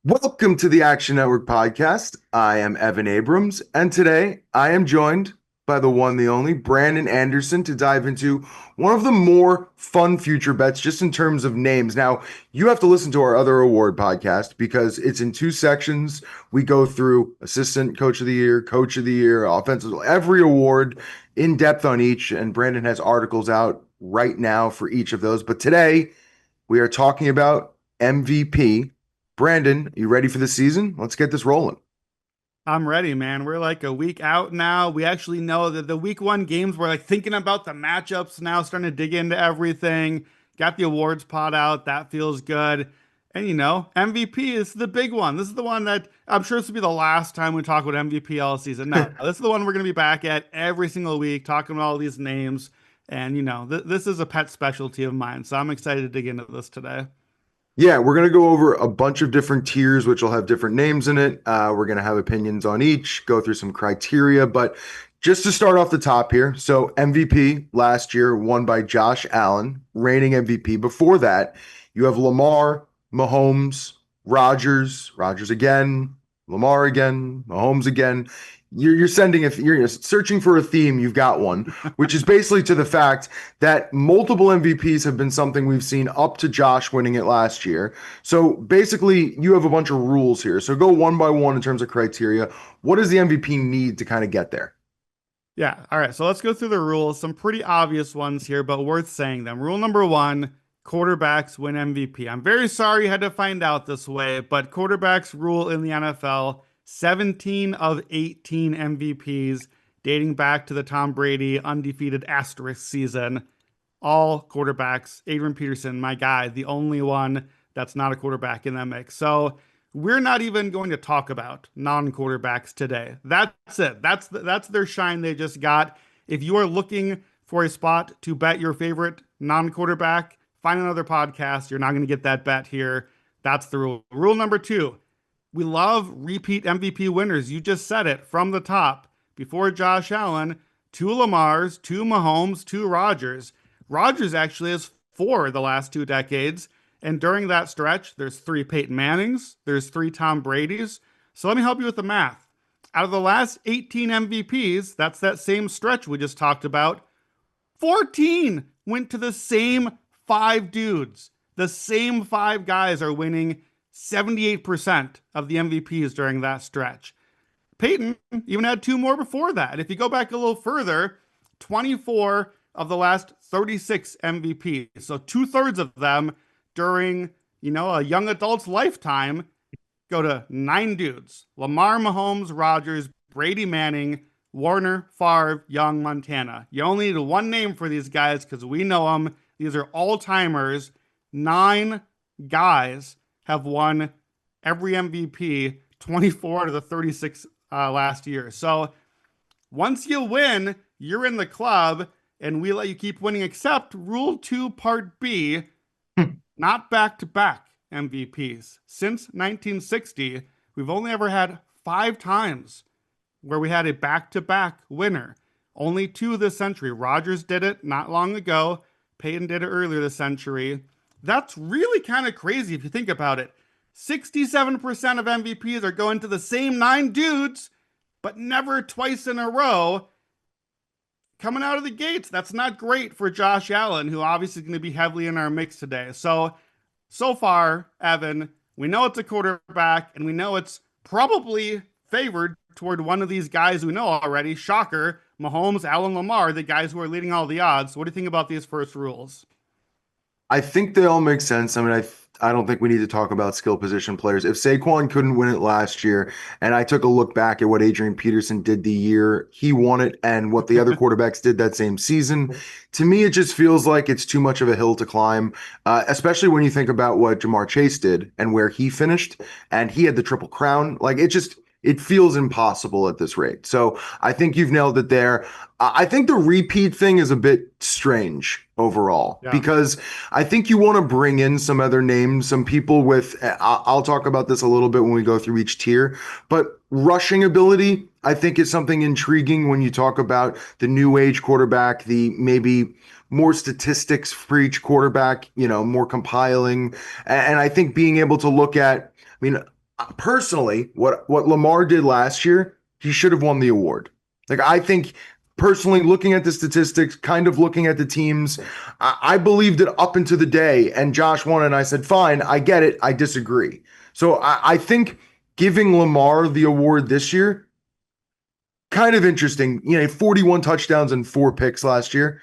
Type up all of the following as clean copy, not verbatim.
Welcome to the Action Network podcast. I am Evan Abrams, and today I am joined by the one, the only Brandon Anderson to dive into one of the more fun future bets just in terms of names. Now, you have to listen to our other award podcast because it's in two sections. We go through assistant coach of the year, offensive, every award in depth on each, and Brandon has articles out right now for each of those. But today, we are talking about MVP. Brandon, you ready for the season? Let's get this rolling. I'm ready, man. We're like a week out now. We actually know that the week one games, we're like thinking about the matchups now, starting to dig into everything. Got the awards pot out. That feels good. And MVP is the big one. This is the one that I'm sure this will be the last time we talk about MVP all season. No, this is the one we're going to be back at every single week, talking about all these names. And, this is a pet specialty of mine. So I'm excited to dig into this today. Yeah, we're going to go over a bunch of different tiers, which will have different names in it. We're going to have opinions on each, go through some criteria. But just to start off the top here, so MVP last year won by Josh Allen, reigning MVP. Before that, you have Lamar, Mahomes, Rodgers again, Lamar again, Mahomes again. You're sending if you're searching for a theme, you've got one, which is basically to the fact that multiple MVPs have been something we've seen up to Josh winning it last year. So basically, you have a bunch of rules here. So go one by one in terms of criteria. What does the MVP need to kind of get there? Yeah. All right. So let's go through the rules. Some pretty obvious ones here, but worth saying them. Rule number one, quarterbacks win MVP. I'm very sorry you had to find out this way, but quarterbacks rule in the NFL 17 of 18 MVPs dating back to the Tom Brady undefeated asterisk season. All quarterbacks. Adrian Peterson, my guy, the only one that's not a quarterback in that mix. So we're not even going to talk about non-quarterbacks today. That's it. That's their shine they just got. If you are looking for a spot to bet your favorite non-quarterback, find another podcast. You're not going to get that bet here. That's the rule. Rule number two, we love repeat MVP winners. You just said it from the top. Before Josh Allen, two Lamars, two Mahomes, two Rodgers. Rodgers actually has four the last 2 decades. And during that stretch, there's three Peyton Mannings, there's three Tom Brady's. So let me help you with the math. Out of the last 18 MVPs, that's that same stretch we just talked about, 14 went to the same five dudes. The same five guys are winning 78% of the MVPs during that stretch. Peyton even had two more before that. If you go back a little further, 24 of the last 36 MVPs. So two-thirds of them during, a young adult's lifetime go to nine dudes. Lamar, Mahomes, Rodgers, Brady, Manning, Warner, Favre, Young, Montana. You only need one name for these guys because we know them. These are all-timers. Nine guys have won every MVP, 24 to the 36 last year. So once you win, you're in the club, and we let you keep winning, except Rule 2, Part B, not back-to-back MVPs. Since 1960, we've only ever had 5 times where we had a back-to-back winner. Only two this century. Rodgers did it not long ago. Peyton did it earlier this century. That's really kind of crazy if you think about it. 67% of MVPs are going to the same nine dudes, but never twice in a row. Coming out of the gates, that's not great for Josh Allen, who obviously is going to be heavily in our mix today. So far, Evan, we know it's a quarterback, and we know it's probably favored toward one of these guys we know already. Shocker, Mahomes, Allen, Lamar, the guys who are leading all the odds. What do you think about these first rules? I think they all make sense. I mean, I don't think we need to talk about skill position players. If Saquon couldn't win it last year, and I took a look back at what Adrian Peterson did the year he won it and what the other quarterbacks did that same season, to me, it just feels like it's too much of a hill to climb, especially when you think about what Jamar Chase did and where he finished, and he had the triple crown. Like it feels impossible at this rate. So I think you've nailed it there. I think the repeat thing is a bit strange overall Yeah. because I think you want to bring in some other names, some people with, I'll talk about this a little bit when we go through each tier, but rushing ability, I think is something intriguing when you talk about the new age quarterback, the maybe more statistics for each quarterback, more compiling. And I think being able to look at, I mean, personally, what Lamar did last year, he should have won the award. Like I think personally, looking at the statistics, kind of looking at the teams, I believed it up into the day, and Josh won, and I said, "Fine, I get it. I disagree." So I think giving Lamar the award this year kind of interesting. 41 touchdowns and 4 picks last year.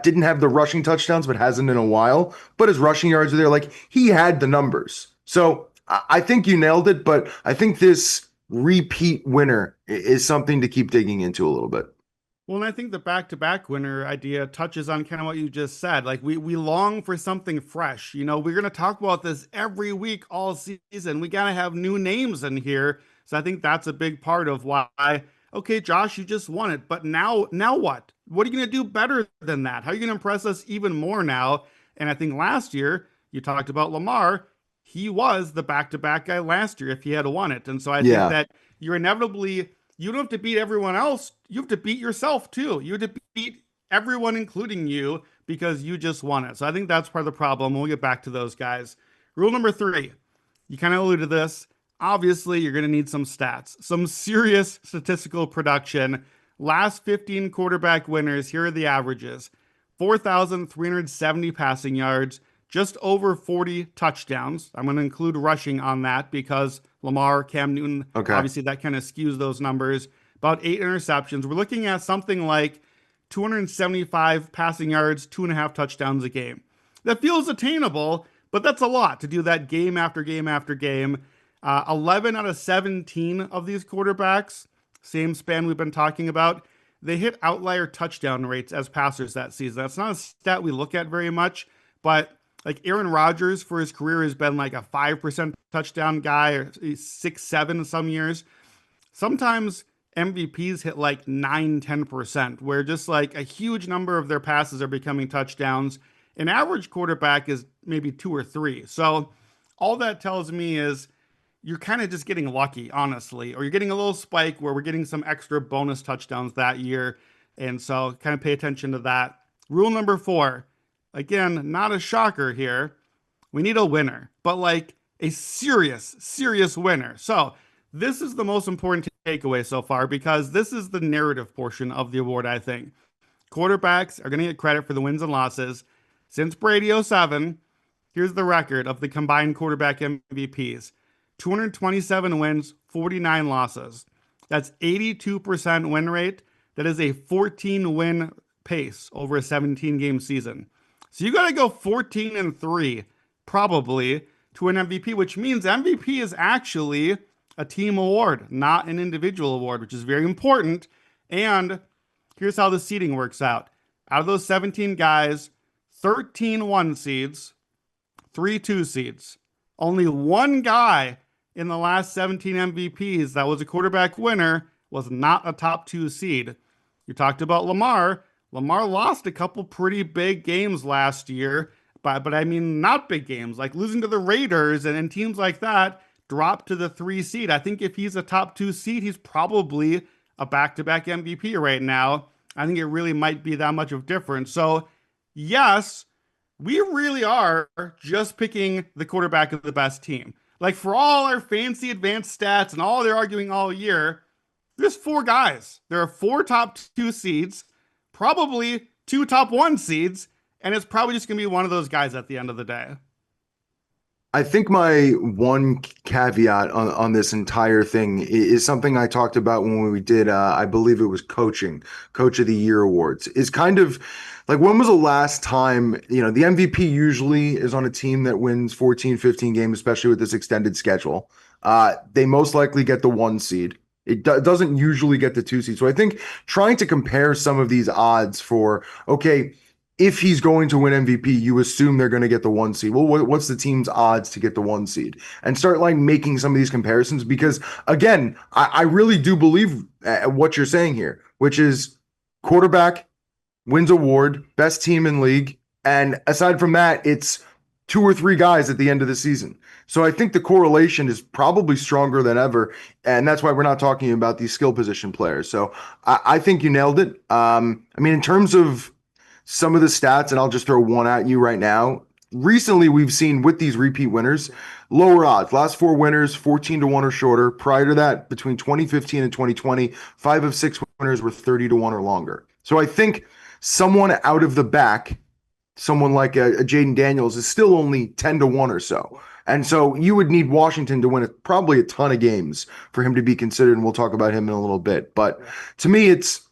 Didn't have the rushing touchdowns, but hasn't in a while. But his rushing yards are there. Like he had the numbers. So I think you nailed it. But I think this repeat winner is something to keep digging into a little bit. Well, and I think the back-to-back winner idea touches on kind of what you just said. Like we long for something fresh. We're gonna talk about this every week all season. We gotta have new names in here. So I think that's a big part of why, okay, Josh, you just won it. But now what? What are you gonna do better than that? How are you gonna impress us even more now? And I think last year you talked about Lamar. He was the back-to-back guy last year if he had won it. And so I think Yeah. that you're inevitably you don't have to beat everyone else. You have to beat yourself too. You have to beat everyone, including you, because you just won it. So I think that's part of the problem. We'll get back to those guys. Rule number three, you kind of alluded to this. Obviously, you're going to need some stats, some serious statistical production. Last 15 quarterback winners, here are the averages: 4,370 passing yards, just over 40 touchdowns. I'm going to include rushing on that because Lamar, Cam Newton, Okay. obviously that kind of skews those numbers. About 8 interceptions. We're looking at something like 275 passing yards, 2.5 touchdowns a game. That feels attainable, but that's a lot to do that game after game after game. 11 out of 17 of these quarterbacks, same span we've been talking about, they hit outlier touchdown rates as passers that season. That's not a stat we look at very much, but like Aaron Rodgers for his career has been like a 5% touchdown guy or 6, 7 some years. Sometimes MVPs hit like 9, 10%, where just like a huge number of their passes are becoming touchdowns. An average quarterback is maybe 2 or 3. So all that tells me is you're kind of just getting lucky, honestly, or you're getting a little spike where we're getting some extra bonus touchdowns that year. And so kind of pay attention to that. Rule number four, again, not a shocker here. We need a winner, but like a serious, serious winner. So this is the most important takeaway so far because this is the narrative portion of the award, I think. Quarterbacks are going to get credit for the wins and losses. Since Brady '07, here's the record of the combined quarterback MVPs: 227 wins, 49 losses. That's 82% win rate. That is a 14 win pace over a 17 game season. So you got to go 14-3 probably to win MVP, which means MVP is actually a team award, not an individual award, which is very important. And here's how the seeding works out. Out of those 17 guys, 13 1 seeds, 3 2 seeds. Only one guy in the last 17 MVPs that was a quarterback winner was not a top 2 seed. You talked about Lamar. Lamar lost a couple pretty big games last year, but I mean, not big games, like losing to the Raiders and teams like that, dropped to the 3 seed. I think if he's a top 2 seed, he's probably a back-to-back MVP right now. I think it really might be that much of difference. So, yes, we really are just picking the quarterback of the best team. Like for all our fancy advanced stats and all they're arguing all year, there's 4 guys. There are 4 top 2 seeds, probably 2 top 1 seeds, and it's probably just going to be one of those guys at the end of the day. I think my one caveat on this entire thing is something I talked about when we did, I believe it was Coach of the Year awards, is kind of like when was the last time, the MVP usually is on a team that wins 14, 15 games, especially with this extended schedule. They most likely get the 1 seed. It doesn't usually get the 2 seed. So I think trying to compare some of these odds for, okay, if he's going to win MVP, you assume they're going to get the 1 seed. Well, what's the team's odds to get the 1 seed? And start like making some of these comparisons because, again, I really do believe what you're saying here, which is quarterback wins award, best team in league. And aside from that, it's 2 or 3 guys at the end of the season. So I think the correlation is probably stronger than ever. And that's why we're not talking about these skill position players. So I think you nailed it. I mean, in terms of some of the stats, and I'll just throw one at you right now. recently we've seen with these repeat winners, lower odds. Last four winners, 14 to 1 or shorter. Prior to that, between 2015 and 2020, five of six winners were 30 to 1 or longer. So I think someone out of the back, someone like a Jaden Daniels, is still only 10 to 1 or so. And so you would need Washington to win probably a ton of games for him to be considered. And we'll talk about him in a little bit. But to me, it's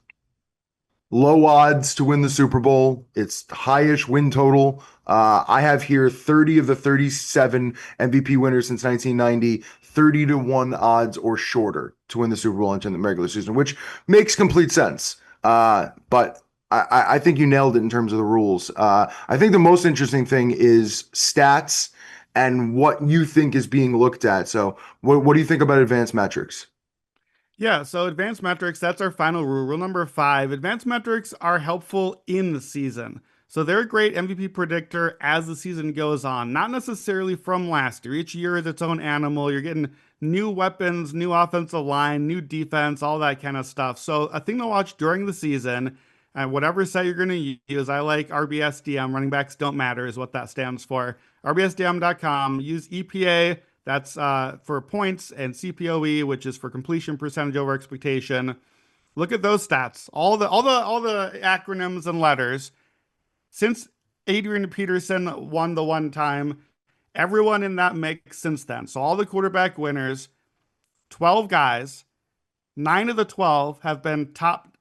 low odds to win the Super Bowl. It's highish win total. I have here 30 of the 37 MVP winners since 1990, 30 to 1 odds or shorter to win the Super Bowl into the regular season, which makes complete sense. But I think you nailed it in terms of the rules. I think the most interesting thing is stats and what you think is being looked at. So, what do you think about advanced metrics? Yeah, so advanced metrics, that's our final rule. Rule number five, advanced metrics are helpful in the season. So they're a great MVP predictor as the season goes on, not necessarily from last year. Each year is its own animal. You're getting new weapons, new offensive line, new defense, all that kind of stuff. So a thing to watch during the season, and whatever set you're going to use, I like RBSDM, running backs don't matter, is what that stands for. RBSDM.com, use EPA. That's for points, and CPOE, which is for completion percentage over expectation. Look at those stats. All the acronyms and letters. Since Adrian Peterson won the one time, everyone in that mix since then. So all the quarterback winners, 12 guys, 9 of the 12 have been top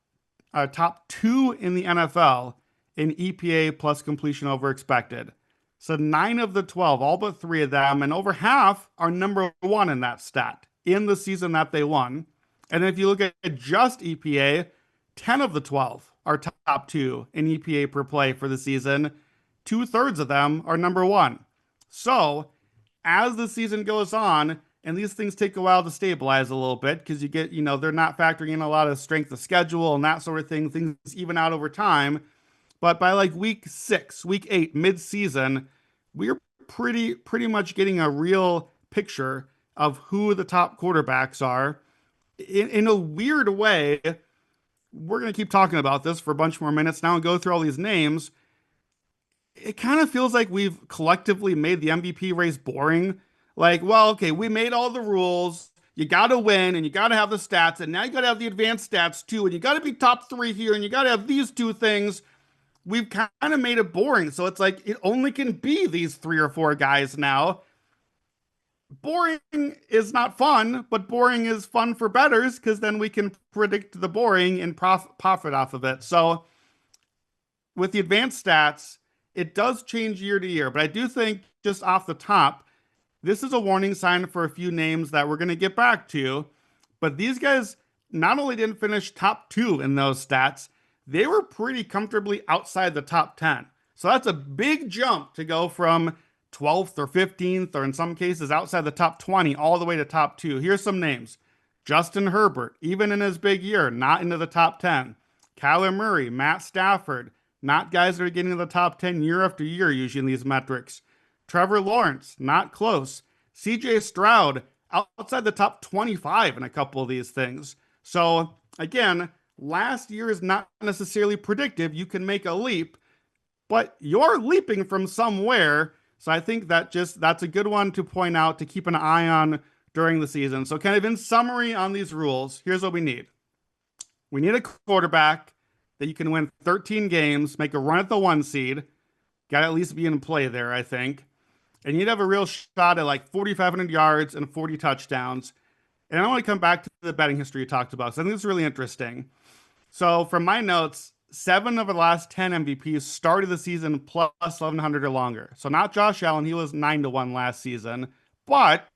two in the NFL in EPA plus completion over expected. So 9 of the 12, all but three of them, and over half are number one in that stat in the season that they won. And if you look at just EPA, 10 of the 12 are top two in EPA per play for the season. Two-thirds of them are number one. So as the season goes on, and these things take a while to stabilize a little bit because you get, they're not factoring in a lot of strength of schedule and that sort of thing. Things even out over time. But by like week 6, week 8, mid-season, we're pretty much getting a real picture of who the top quarterbacks are. In a weird way, we're going to keep talking about this for a bunch more minutes now and go through all these names. It kind of feels like we've collectively made the MVP race boring. Like, well, okay, we made all the rules. You got to win and you got to have the stats, and now you got to have the advanced stats too, and you got to be top 3 here, and you got to have these two things. We've kind of made it boring. So it's like it only can be these 3 or 4 guys now. Boring is not fun, but boring is fun for bettors because then we can predict the boring and profit off of it. So with the advanced stats, it does change year to year, but I do think just off the top, this is a warning sign for a few names that we're going to get back to. But these guys not only didn't finish top 2 in those stats, they were pretty comfortably outside the top 10. So that's a big jump to go from 12th or 15th, or in some cases outside the top 20, all the way to top 2. Here's some names. Justin Herbert, even in his big year, not into the top 10. Kyler Murray, Matt Stafford, not guys that are getting to the top 10 year after year, usually in these metrics. Trevor Lawrence, not close. CJ Stroud, outside the top 25 in a couple of these things. So, again, last year is not necessarily predictive. You can make a leap, but you're leaping from somewhere. So I think that's a good one to point out to keep an eye on during the season. So kind of in summary on these rules, here's what we need. We need a quarterback that you can win 13 games, make a run at the 1 seed. Got to at least be in play there, I think. And you'd have a real shot at like 4,500 yards and 40 touchdowns. And I want to come back to the betting history you talked about, because I think it's really interesting. So from my notes, 7 of the last 10 MVPs started the season plus 1,100 or longer. So not Josh Allen, he was 9 to 1 last season. But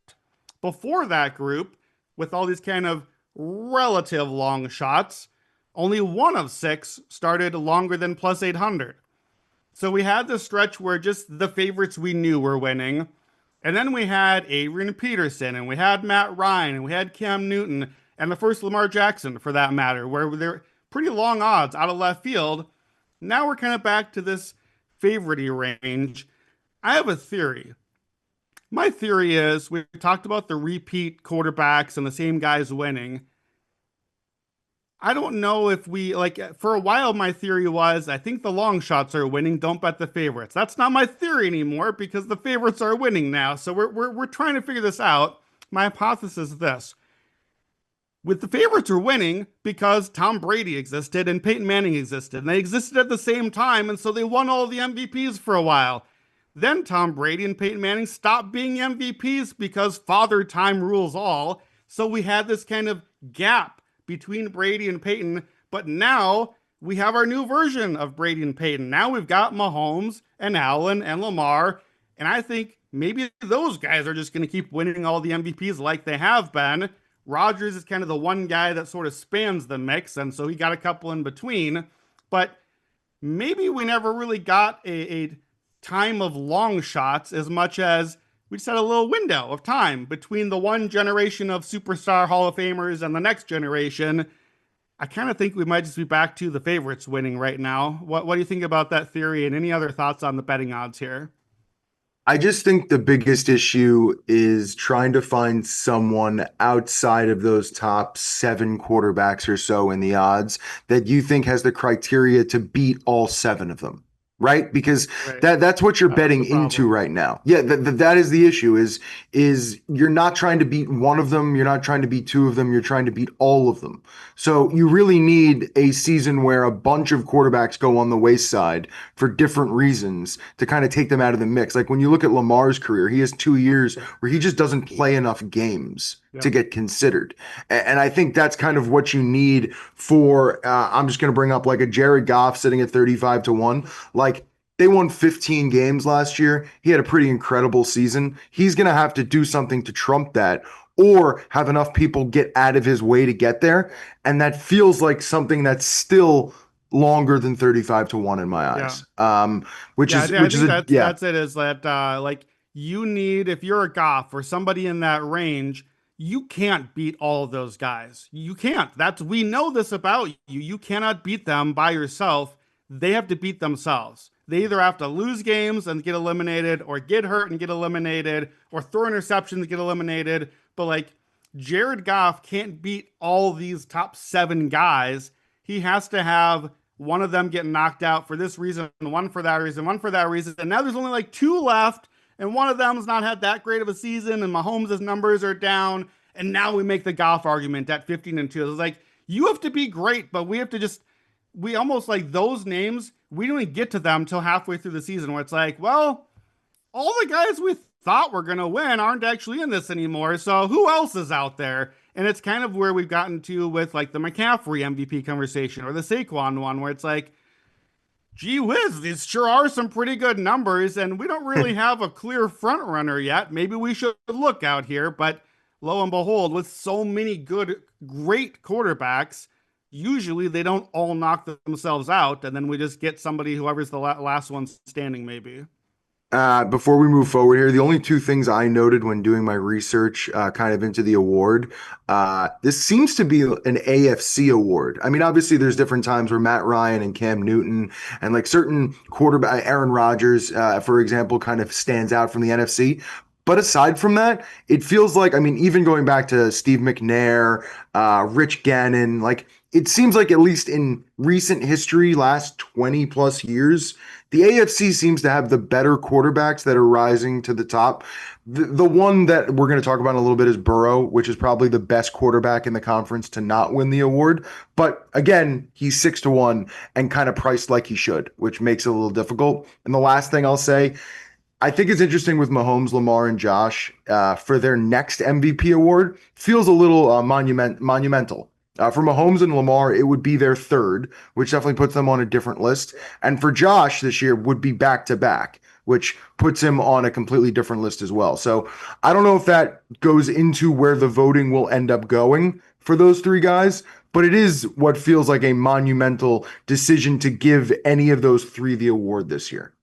before that group, with all these kind of relative long shots, only 1 of 6 started longer than plus 800. So we had this stretch where just the favorites we knew were winning. And then we had Adrian Peterson, and we had Matt Ryan, and we had Cam Newton, and the first Lamar Jackson, for that matter, where they're pretty long odds out of left field. Now we're kind of back to this favorite range. I have a theory. My theory is we talked about the repeat quarterbacks and the same guys winning. I don't know if we like for a while my theory was I think the long shots are winning, don't bet the favorites. That's not my theory anymore because the favorites are winning now. So we're trying to figure this out. My hypothesis is this. With the favorites are winning because Tom Brady existed and Peyton Manning existed. And they existed at the same time, and so they won all the MVPs for a while. Then Tom Brady and Peyton Manning stopped being MVPs because father time rules all. So we had this kind of gap between Brady and Peyton, but now we have our new version of Brady and Peyton. Now we've got Mahomes and Allen and Lamar, and I think maybe those guys are just going to keep winning all the MVPs like they have been. Rodgers is kind of the one guy that sort of spans the mix, and so he got a couple in between. But maybe we never really got a time of long shots as much as we just had a little window of time between the one generation of superstar Hall of Famers and the next generation. I kind of think we might just be back to the favorites winning right now. What do you think about that theory and any other thoughts on the betting odds here? I just think the biggest issue is trying to find someone outside of those top seven quarterbacks or so in the odds that you think has the criteria to beat all seven of them. Right? Because Right. that's what you're That's the betting into problem. right now. Yeah, that is the issue is you're not trying to beat one of them, you're not trying to beat two of them, you're trying to beat all of them. So you really need a season where a bunch of quarterbacks go on the wayside for different reasons to kind of take them out of the mix. Like when you look at Lamar's career, he has 2 years where he just doesn't play enough games to Yep. get considered. And I think that's kind of what you need for, I'm just going to bring up like a Jared Goff sitting at 35 to 1. Like they won 15 games last year. He had a pretty incredible season. He's going to have to do something to trump that or have enough people get out of his way to get there. And that feels like something that's still longer than 35 to 1 in my Yeah. eyes. Which Yeah, is I which is think a yeah. that's it. Is that like you need if you're a Goff or somebody in that range, you can't beat all of those guys. You can't. That's we know this about you. You cannot beat them by yourself. They have to beat themselves. They either have to lose games and get eliminated, or get hurt and get eliminated, or throw interceptions and get eliminated. But like Jared Goff can't beat all these top seven guys. He has to have one of them getting knocked out for this reason, one for that reason, one for that reason. And now there's only like two left, and one of them's not had that great of a season, and Mahomes' numbers are down. And now we make the golf argument at 15 and 2. It's like, you have to be great, but we have to just, we almost like those names, we don't even get to them until halfway through the season where it's like, well, all the guys we thought were going to win aren't actually in this anymore. So who else is out there? And it's kind of where we've gotten to with like the McCaffrey MVP conversation or the Saquon one, where it's like, gee whiz, these sure are some pretty good numbers, and we don't really have a clear front runner yet. Maybe we should look out here. But lo and behold, with so many good, great quarterbacks, usually they don't all knock themselves out, and then we just get somebody, whoever's the last one standing, maybe. Before we move forward here, the only two things I noted when doing my research, kind of into the award, this seems to be an AFC award. I mean, obviously, there's different times where Matt Ryan and Cam Newton and like certain quarterback, Aaron Rodgers, for example, kind of stands out from the NFC. But aside from that, it feels like, I mean, even going back to Steve McNair, Rich Gannon, like it seems like at least in recent history, last 20 plus years, the AFC seems to have the better quarterbacks that are rising to the top. The one that we're going to talk about in a little bit is Burrow, which is probably the best quarterback in the conference to not win the award. But again, he's 6 to 1 and kind of priced like he should, which makes it a little difficult. And the last thing I'll say, I think it's interesting with Mahomes, Lamar, and Josh for their next MVP award. Feels a little monumental. For Mahomes and Lamar, it would be their third, which definitely puts them on a different list. And for Josh this year would be back to back, which puts him on a completely different list as well. So I don't know if that goes into where the voting will end up going for those three guys, but it is what feels like a monumental decision to give any of those three the award this year.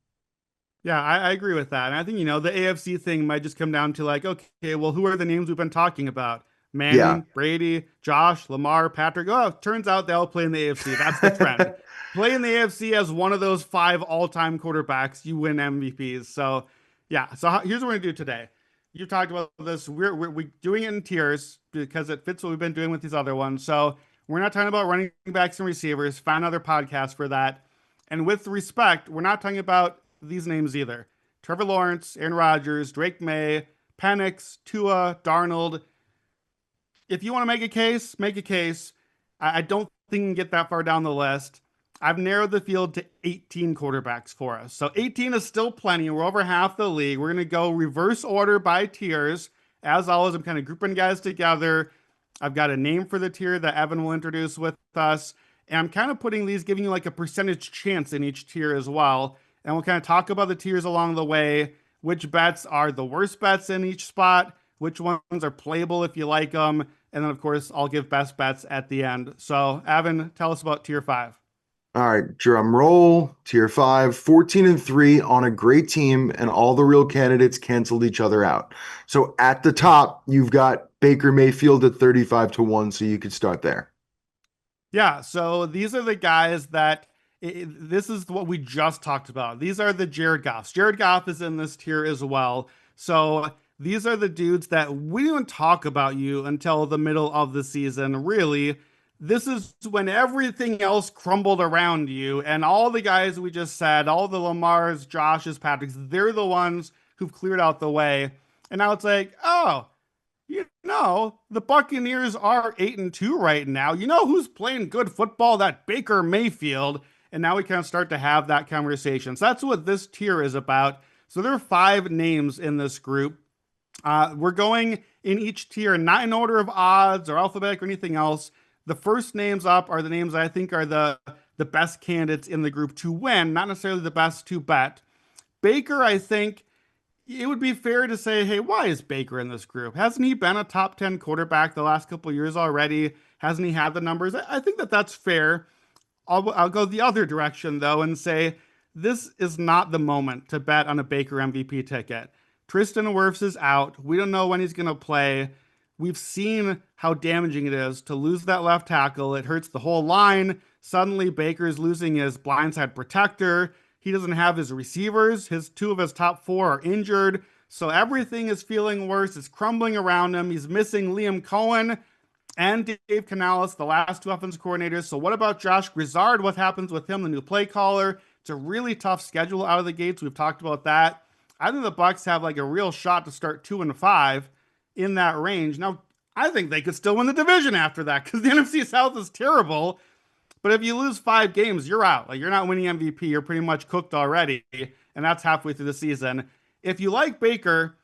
Yeah, I agree with that. And I think, the AFC thing might just come down to like, okay, well, who are the names we've been talking about? Yeah. Manning, Brady, Josh, Lamar, Patrick. Oh, turns out they all play in the AFC. That's the trend. Play in the AFC as one of those five all-time quarterbacks, you win MVPs. So, yeah. So here's what we're gonna do today. You talked about this. We're doing it in tiers because it fits what we've been doing with these other ones. So We're not talking about running backs and receivers. Find another podcast for that. And with respect, we're not talking about these names either. Trevor Lawrence, Aaron Rodgers, Drake May, Penix, Tua, Darnold. If you want to make a case, make a case. I don't think you can get that far down the list. I've narrowed the field to 18 quarterbacks for us. So 18 is still plenty. We're over half the league. We're going to go reverse order by tiers. As always, I'm kind of grouping guys together. I've got a name for the tier that Evan will introduce with us. And I'm kind of putting these, giving you like a percentage chance in each tier as well. And we'll kind of talk about the tiers along the way, which bets are the worst bets in each spot, which ones are playable if you like them. And then, of course, I'll give best bets at the end. So, Evan, tell us about tier five. All right, drum roll. Tier 5, 14 and 3 on a great team, and all the real candidates canceled each other out. So at the top, you've got Baker Mayfield at 35 to 1, so you could start there. Yeah, so these are the guys that this is what we just talked about. These are the Jared Goffs. Jared Goff is in this tier as well. So these are the dudes that we don't talk about you until the middle of the season, really. This is when everything else crumbled around you, and all the guys we just said, all the Lamars, Joshes, Patricks, they're the ones who've cleared out the way. And now it's like, oh, the Buccaneers are 8-2 right now. You know who's playing good football? That Baker Mayfield. And now we kind of start to have that conversation. So that's what this tier is about. So there are 5 names in this group. We're going in each tier, not in order of odds or alphabetic or anything else. The first names up are the names I think are the best candidates in the group to win, not necessarily the best to bet. Baker, I think it would be fair to say, hey, why is Baker in this group? Hasn't he been a top 10 quarterback the last couple of years already? Hasn't he had the numbers? I think that that's fair. I'll go the other direction, though, and say this is not the moment to bet on a Baker MVP ticket. Tristan Wirfs is out. We don't know when he's going to play. We've seen how damaging it is to lose that left tackle. It hurts the whole line. Suddenly, Baker's losing his blindside protector. He doesn't have his receivers. His 2 of his top 4 are injured. So everything is feeling worse. It's crumbling around him. He's missing Liam Cohen and Dave Canales, the last 2 offensive coordinators. So what about Josh Grizzard? What happens with him, the new play caller? It's a really tough schedule out of the gates. We've talked about that. I think the Bucs have like a real shot to start 2-5 in that range. Now, I think they could still win the division after that because the NFC South is terrible. But if you lose 5 games, you're out. Like, you're not winning MVP. You're pretty much cooked already. And that's halfway through the season. If you like Baker,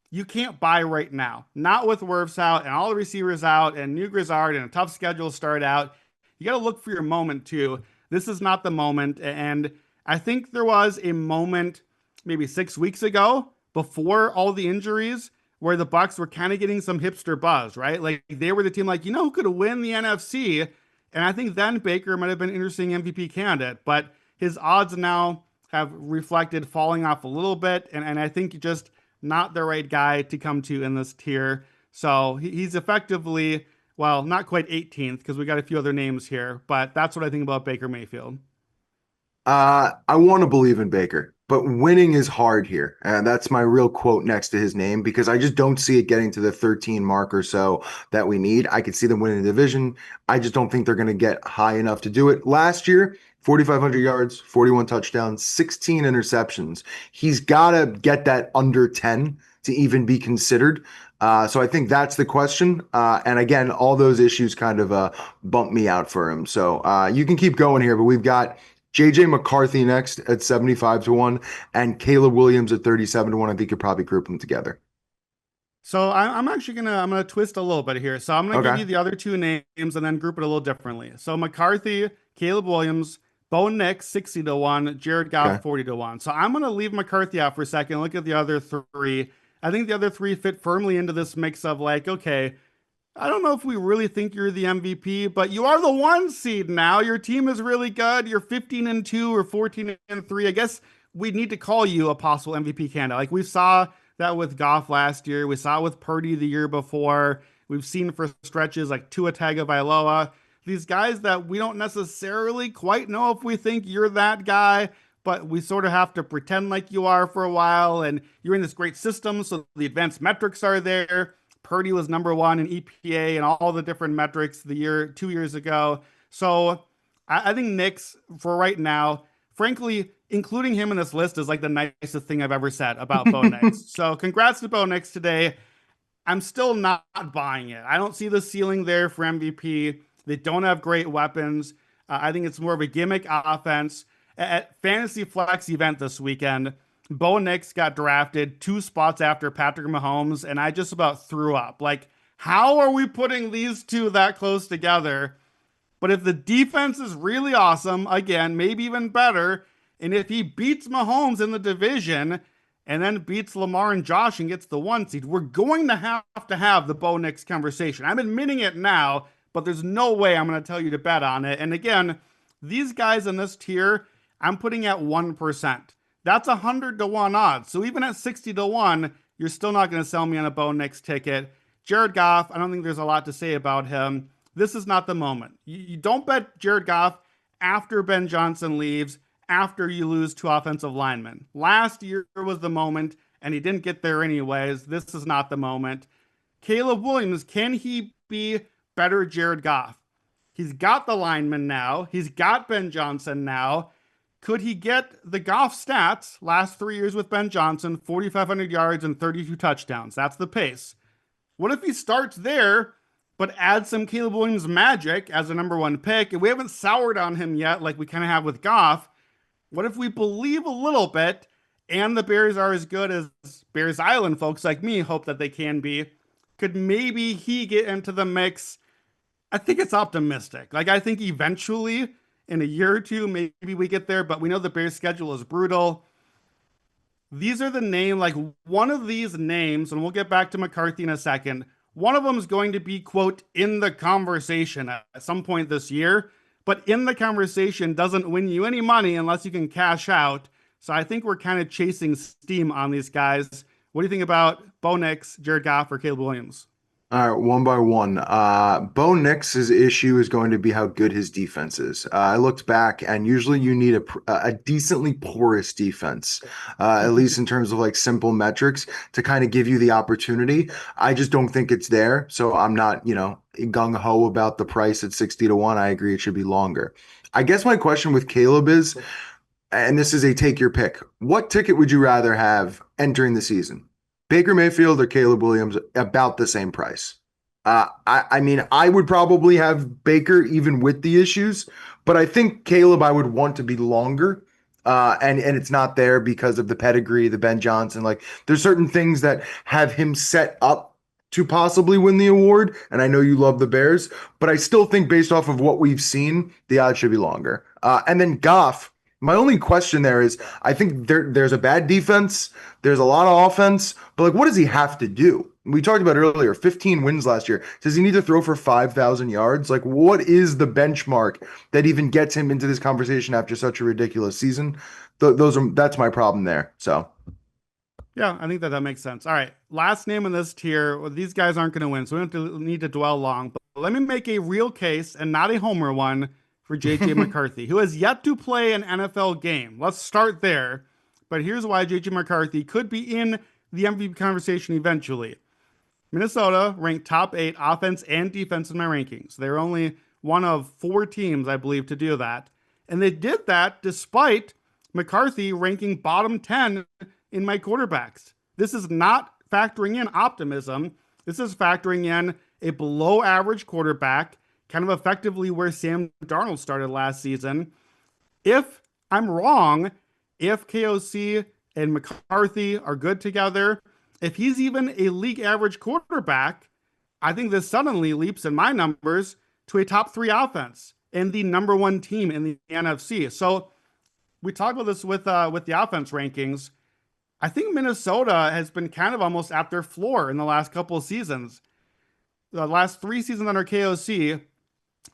you can't buy right now. Not with Wirfs out and all the receivers out and new Grizzard and a tough schedule start out. You got to look for your moment too. This is not the moment. And I think there was a moment maybe 6 weeks ago before all the injuries where the Bucs were kind of getting some hipster buzz, right? Like they were the team like, who could win the NFC? And I think then Baker might have been an interesting MVP candidate, but his odds now have reflected falling off a little bit. And I think just not the right guy to come to in this tier. So he's effectively, well, not quite 18th because we got a few other names here, but that's what I think about Baker Mayfield. I want to believe in Baker, but winning is hard here. And that's my real quote next to his name because I just don't see it getting to the 13 mark or so that we need. I could see them winning the division. I just don't think they're going to get high enough to do it. Last year, 4,500 yards, 41 touchdowns, 16 interceptions. He's got to get that under 10 to even be considered. So I think that's the question. And again, all those issues kind of bump me out for him. So you can keep going here, but we've got JJ McCarthy next at 75 to 1 and Caleb Williams at 37 to 1. I think you could probably group them together. So I'm actually gonna twist a little bit here. So I'm gonna give Okay. you the other 2 names and then group it a little differently. So McCarthy, Caleb Williams, Bo Nix 60 to 1, Jared Okay. Goff 40 to 1. So I'm gonna leave McCarthy out for a second. Look at the other 3. I think the other 3 fit firmly into this mix of like, okay, I don't know if we really think you're the MVP, but you are the 1 seed now. Your team is really good. You're 15-2 or 14-3. I guess we need to call you a possible MVP candidate. Like we saw that with Goff last year. We saw it with Purdy the year before. We've seen for stretches like Tua Tagovailoa. These guys that we don't necessarily quite know if we think you're that guy, but we sort of have to pretend like you are for a while. And you're in this great system, so the advanced metrics are there. Purdy was number one in EPA and all the different metrics 2 years ago. So I think Nix for right now, frankly, including him in this list is like the nicest thing I've ever said about Bo Nix. So congrats to Bo Nix today. I'm still not buying it. I don't see the ceiling there for MVP. They don't have great weapons. I think it's more of a gimmick offense. At Fantasy Flex event this weekend, Bo Nix got drafted 2 spots after Patrick Mahomes, and I just about threw up. Like, how are we putting these two that close together? But if the defense is really awesome, again, maybe even better, and if he beats Mahomes in the division and then beats Lamar and Josh and gets the 1 seed, we're going to have the Bo Nix conversation. I'm admitting it now, but there's no way I'm going to tell you to bet on it. And again, these guys in this tier, I'm putting at 1%. That's 100 to 1 odds. So even at 60 to 1, you're still not going to sell me on a Bo Nix ticket. Jared Goff, I don't think there's a lot to say about him. This is not the moment. You don't bet Jared Goff after Ben Johnson leaves, after you lose 2 offensive linemen. Last year was the moment, and he didn't get there anyways. This is not the moment. Caleb Williams, can he be better Jared Goff? He's got the linemen now. He's got Ben Johnson now. Could he get the Goff stats last 3 years with Ben Johnson, 4,500 yards and 32 touchdowns? That's the pace. What if he starts there, but adds some Caleb Williams magic as a number 1 pick? And we haven't soured on him yet like we kind of have with Goff. What if we believe a little bit and the Bears are as good as Bears Island folks like me hope that they can be? Could maybe he get into the mix? I think it's optimistic. Like, I think eventually in a year or two, maybe we get there, but we know the Bears schedule is brutal. These are the name, like one of these names, and we'll get back to McCarthy in a second. One of them is going to be, quote, in the conversation at some point this year, but in the conversation doesn't win you any money unless you can cash out. So I think we're kind of chasing steam on these guys. What do you think about Bo Nix, Jared Goff, or Caleb Williams? All right, one by one. Bo Nix's issue is going to be how good his defense is. I looked back, and usually you need a decently porous defense, at least in terms of like simple metrics, to kind of give you the opportunity. I just don't think it's there, so I'm not, gung ho about the price at 60 to 1. I agree it should be longer. I guess my question with Caleb is, and this is a take your pick, what ticket would you rather have entering the season? Baker Mayfield or Caleb Williams, about the same price. I mean, I would probably have Baker even with the issues, but I think Caleb I would want to be longer. And it's not there because of the pedigree, the Ben Johnson. Like, there's certain things that have him set up to possibly win the award. And I know you love the Bears, but I still think based off of what we've seen, the odds should be longer. And then Goff. My only question there is, I think there's a bad defense, there's a lot of offense, but like, what does he have to do? We talked about earlier, 15 wins last year. Does he need to throw for 5,000 yards? Like, what is the benchmark that even gets him into this conversation after such a ridiculous season? That's my problem there. So, Yeah, I think that makes sense. All right, last name in this tier. Well, these guys aren't going to win, so we don't need to dwell long. But let me make a real case and not a homer one for JJ McCarthy, who has yet to play an NFL game. Let's start there. But here's why JJ McCarthy could be in the MVP conversation eventually. Minnesota ranked top 8 offense and defense in my rankings. They're only one of 4 teams, I believe, to do that. And they did that despite McCarthy ranking bottom 10 in my quarterbacks. This is not factoring in optimism. This is factoring in a below average quarterback, kind of effectively where Sam Darnold started last season. If I'm wrong, if KOC and McCarthy are good together, if he's even a league average quarterback, I think this suddenly leaps in my numbers to a top 3 offense and the number 1 team in the NFC. So we talked about this with the offense rankings. I think Minnesota has been kind of almost at their floor in the last couple of seasons. The last 3 seasons under KOC,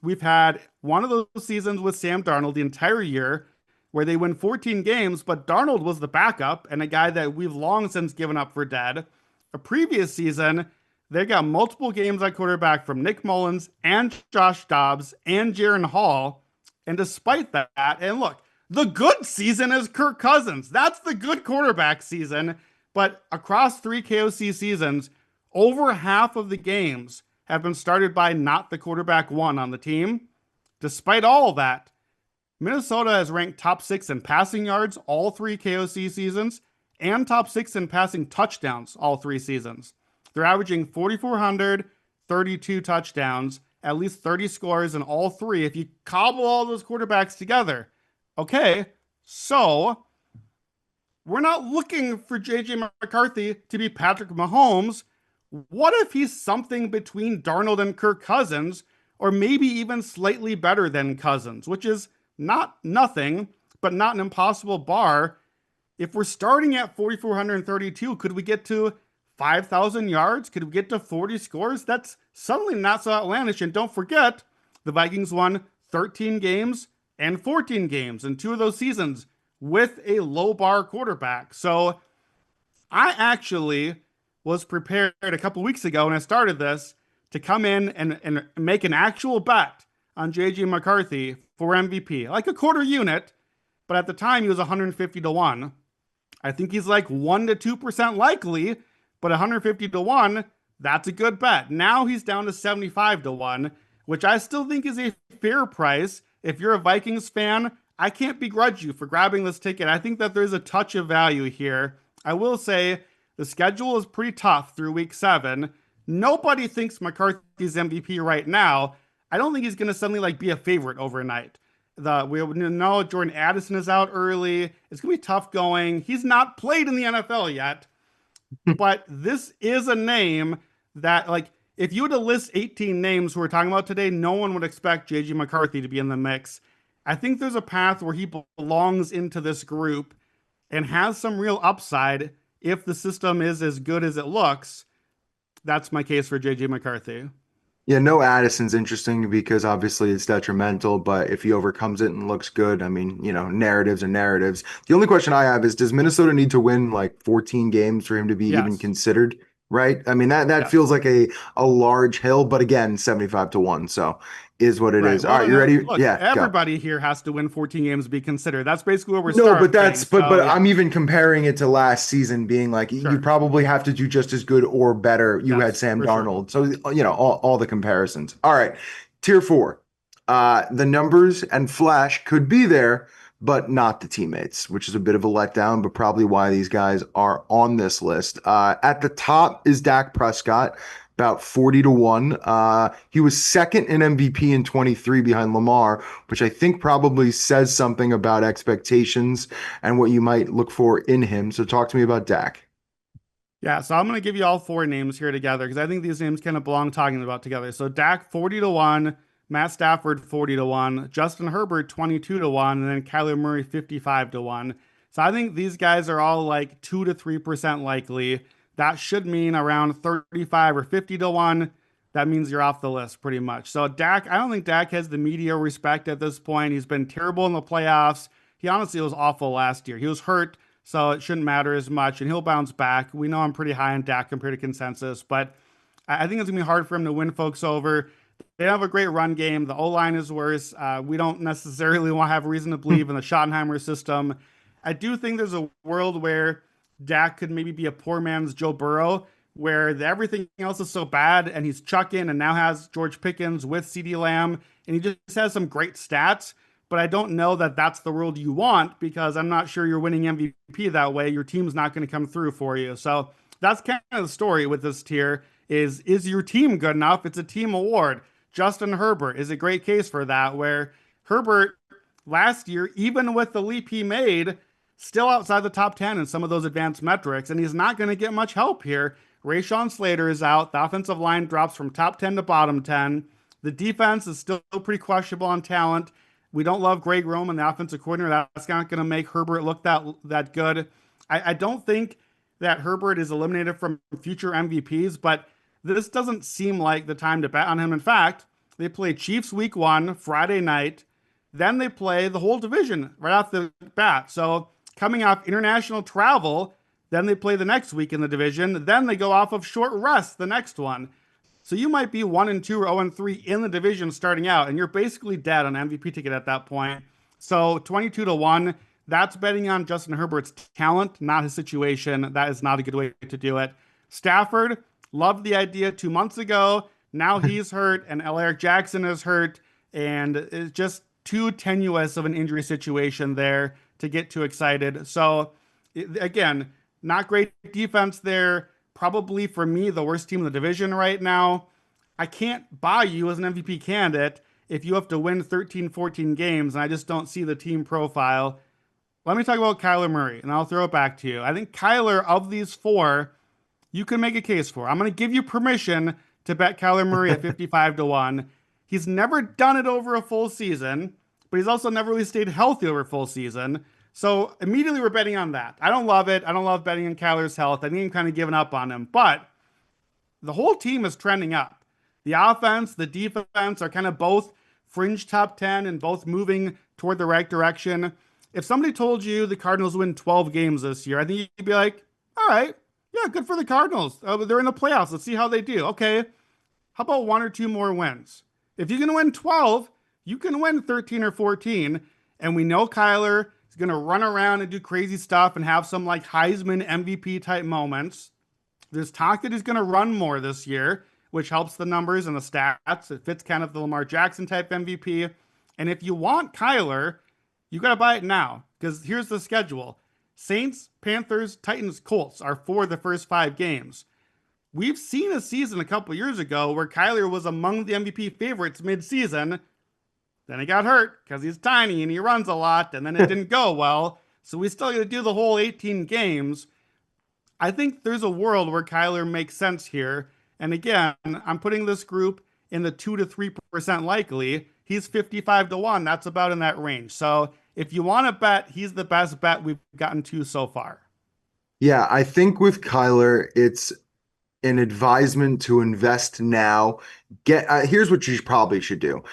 we've had one of those seasons with Sam Darnold the entire year where they win 14 games, but Darnold was the backup and a guy that we've long since given up for dead. A previous season, they got multiple games at quarterback from Nick Mullins and Josh Dobbs and Jaron Hall. And despite that, and look, the good season is Kirk Cousins. That's the good quarterback season. But across 3 KOC seasons, Over half of the games have been started by not the quarterback one on the team. Despite all that, Minnesota has ranked top six in passing yards all three KOC seasons and top six in passing touchdowns all three seasons. They're averaging 4,400, 32 touchdowns, at least 30 scores in all three. If you cobble all those quarterbacks together, okay, so we're not looking for JJ McCarthy to be Patrick Mahomes. What if he's something between Darnold and Kirk Cousins, or maybe even slightly better than Cousins, which is not nothing, but not an impossible bar. If we're starting at 4,432, could we get to 5,000 yards? Could we get to 40 scores? That's suddenly not so outlandish. And don't forget, the Vikings won 13 games and 14 games in two of those seasons with a low bar quarterback. So I actually was prepared a couple weeks ago when I started this to come in and make an actual bet on JJ McCarthy for MVP, like a quarter unit. But at the time, he was 150 to 1. I think he's like 1 to 2% likely, but 150 to 1, that's a good bet. Now he's down to 75 to 1, which I still think is a fair price. If you're a Vikings fan, I can't begrudge you for grabbing this ticket. I think that there's a touch of value here. I will say the schedule is pretty tough through week 7. Nobody thinks McCarthy's MVP right now. I don't think he's going to suddenly like be a favorite overnight. We know Jordan Addison is out early. It's going to be tough going. He's not played in the NFL yet, but this is a name that, like, if you were to list 18 names who we're talking about today, no one would expect JJ McCarthy to be in the mix. I think there's a path where he belongs into this group and has some real upside if the system is as good as it looks. That's my case for JJ McCarthy. Yeah, no Addison's interesting because obviously it's detrimental, but if he overcomes it and looks good, I mean, narratives are narratives. The only question I have is, does Minnesota need to win like 14 games for him to be even Yes. considered? Right? I mean, that Yes. feels like a large hill, but again, 75 to 1. So is what it Right. is. All Well, right, and you ready? look, Yeah, go. everybody here has to win 14 games to be considered. That's basically where we're No, but starting. that's but So, yeah, I'm even comparing it to last season, being like you sure. probably have to do just as good or better. You had Yes, Sam for sure. Darnold, so all the comparisons. All right, tier 4. The numbers and flash could be there, but not the teammates, which is a bit of a letdown, but probably why these guys are on this list. At the top is Dak Prescott, about 40 to 1. He was second in MVP in 23 behind Lamar, which I think probably says something about expectations and what you might look for in him. So talk to me about Dak. Yeah, so I'm going to give you all four names here together because I think these names kind of belong talking about together. So Dak 40 to 1, Matt Stafford 40 to 1, Justin Herbert 22 to 1, and then Kyler Murray 55 to 1. So I think these guys are all like 2 to 3% likely. That should mean around 35 or 50 to 1. That means you're off the list pretty much. So Dak, I don't think Dak has the media respect at this point. He's been terrible in the playoffs. He honestly was awful last year. He was hurt, so it shouldn't matter as much, and he'll bounce back. We know I'm pretty high on Dak compared to consensus, but I think it's gonna be hard for him to win folks over. They have a great run game. The O line is worse. We don't necessarily want to have reason to believe in the Schottenheimer system. I do think there's a world where Dak could maybe be a poor man's Joe Burrow, where everything else is so bad, and he's chucking and now has George Pickens with CeeDee Lamb, and he just has some great stats. But I don't know that that's the world you want because I'm not sure you're winning MVP that way. Your team's not going to come through for you. So that's kind of the story with this tier is your team good enough? It's a team award. Justin Herbert is a great case for that, where Herbert last year, even with the leap he made, still outside the top 10 in some of those advanced metrics, and he's not going to get much help here. Rashawn Slater is out. The offensive line drops from top 10 to bottom 10. The defense is still pretty questionable on talent. We don't love Greg Roman, the offensive coordinator. That's not going to make Herbert look that good. I don't think that Herbert is eliminated from future MVPs, but this doesn't seem like the time to bet on him. In fact, they play Chiefs week 1, Friday night. Then they play the whole division right off the bat. So coming off international travel, then they play the next week in the division. Then they go off of short rest the next one. So you might be 1 and 2 or 0 and 3 in the division starting out, and you're basically dead on MVP ticket at that point. So 22 to 1, that's betting on Justin Herbert's talent, not his situation. That is not a good way to do it. Stafford, Loved the idea 2 months ago. Now he's hurt, and Eric Jackson is hurt, and it's just too tenuous of an injury situation there to get too excited. So, again, not great defense there. Probably for me, the worst team in the division right now. I can't buy you as an MVP candidate if you have to win 13, 14 games, and I just don't see the team profile. Let me talk about Kyler Murray, and I'll throw it back to you. I think Kyler, of these four, you can make a case for. I'm going to give you permission to bet Kyler Murray at 55 to 1. He's never done it over a full season, but he's also never really stayed healthy over a full season. So immediately we're betting on that. I don't love it. I don't love betting on Kyler's health. I think I'm kind of giving up on him, but the whole team is trending up. The offense, the defense are kind of both fringe top 10 and both moving toward the right direction. If somebody told you the Cardinals win 12 games this year, I think you'd be like, all right, yeah, good for the Cardinals. They're in the playoffs. Let's see how they do. Okay, how about one or two more wins? If you can win 12, you can win 13 or 14. And we know Kyler is going to run around and do crazy stuff and have some like Heisman MVP type moments. There's talk that he's going to run more this year, which helps the numbers and the stats. It fits kind of the Lamar Jackson type MVP. And if you want Kyler, you got to buy it now because here's the schedule. Saints, Panthers, Titans, Colts are for the first 5 games. We've seen a season a couple years ago where Kyler was among the MVP favorites mid-season. Then he got hurt because he's tiny and he runs a lot, and then it didn't go well. So we still got to do the whole 18 games. I think there's a world where Kyler makes sense here. And again, I'm putting this group in the 2 to 3% likely. He's 55 to 1. That's about in that range. So if you want to bet, he's the best bet we've gotten to so far. Yeah, I think with Kyler, it's an advisement to invest now. Here's what you probably should do.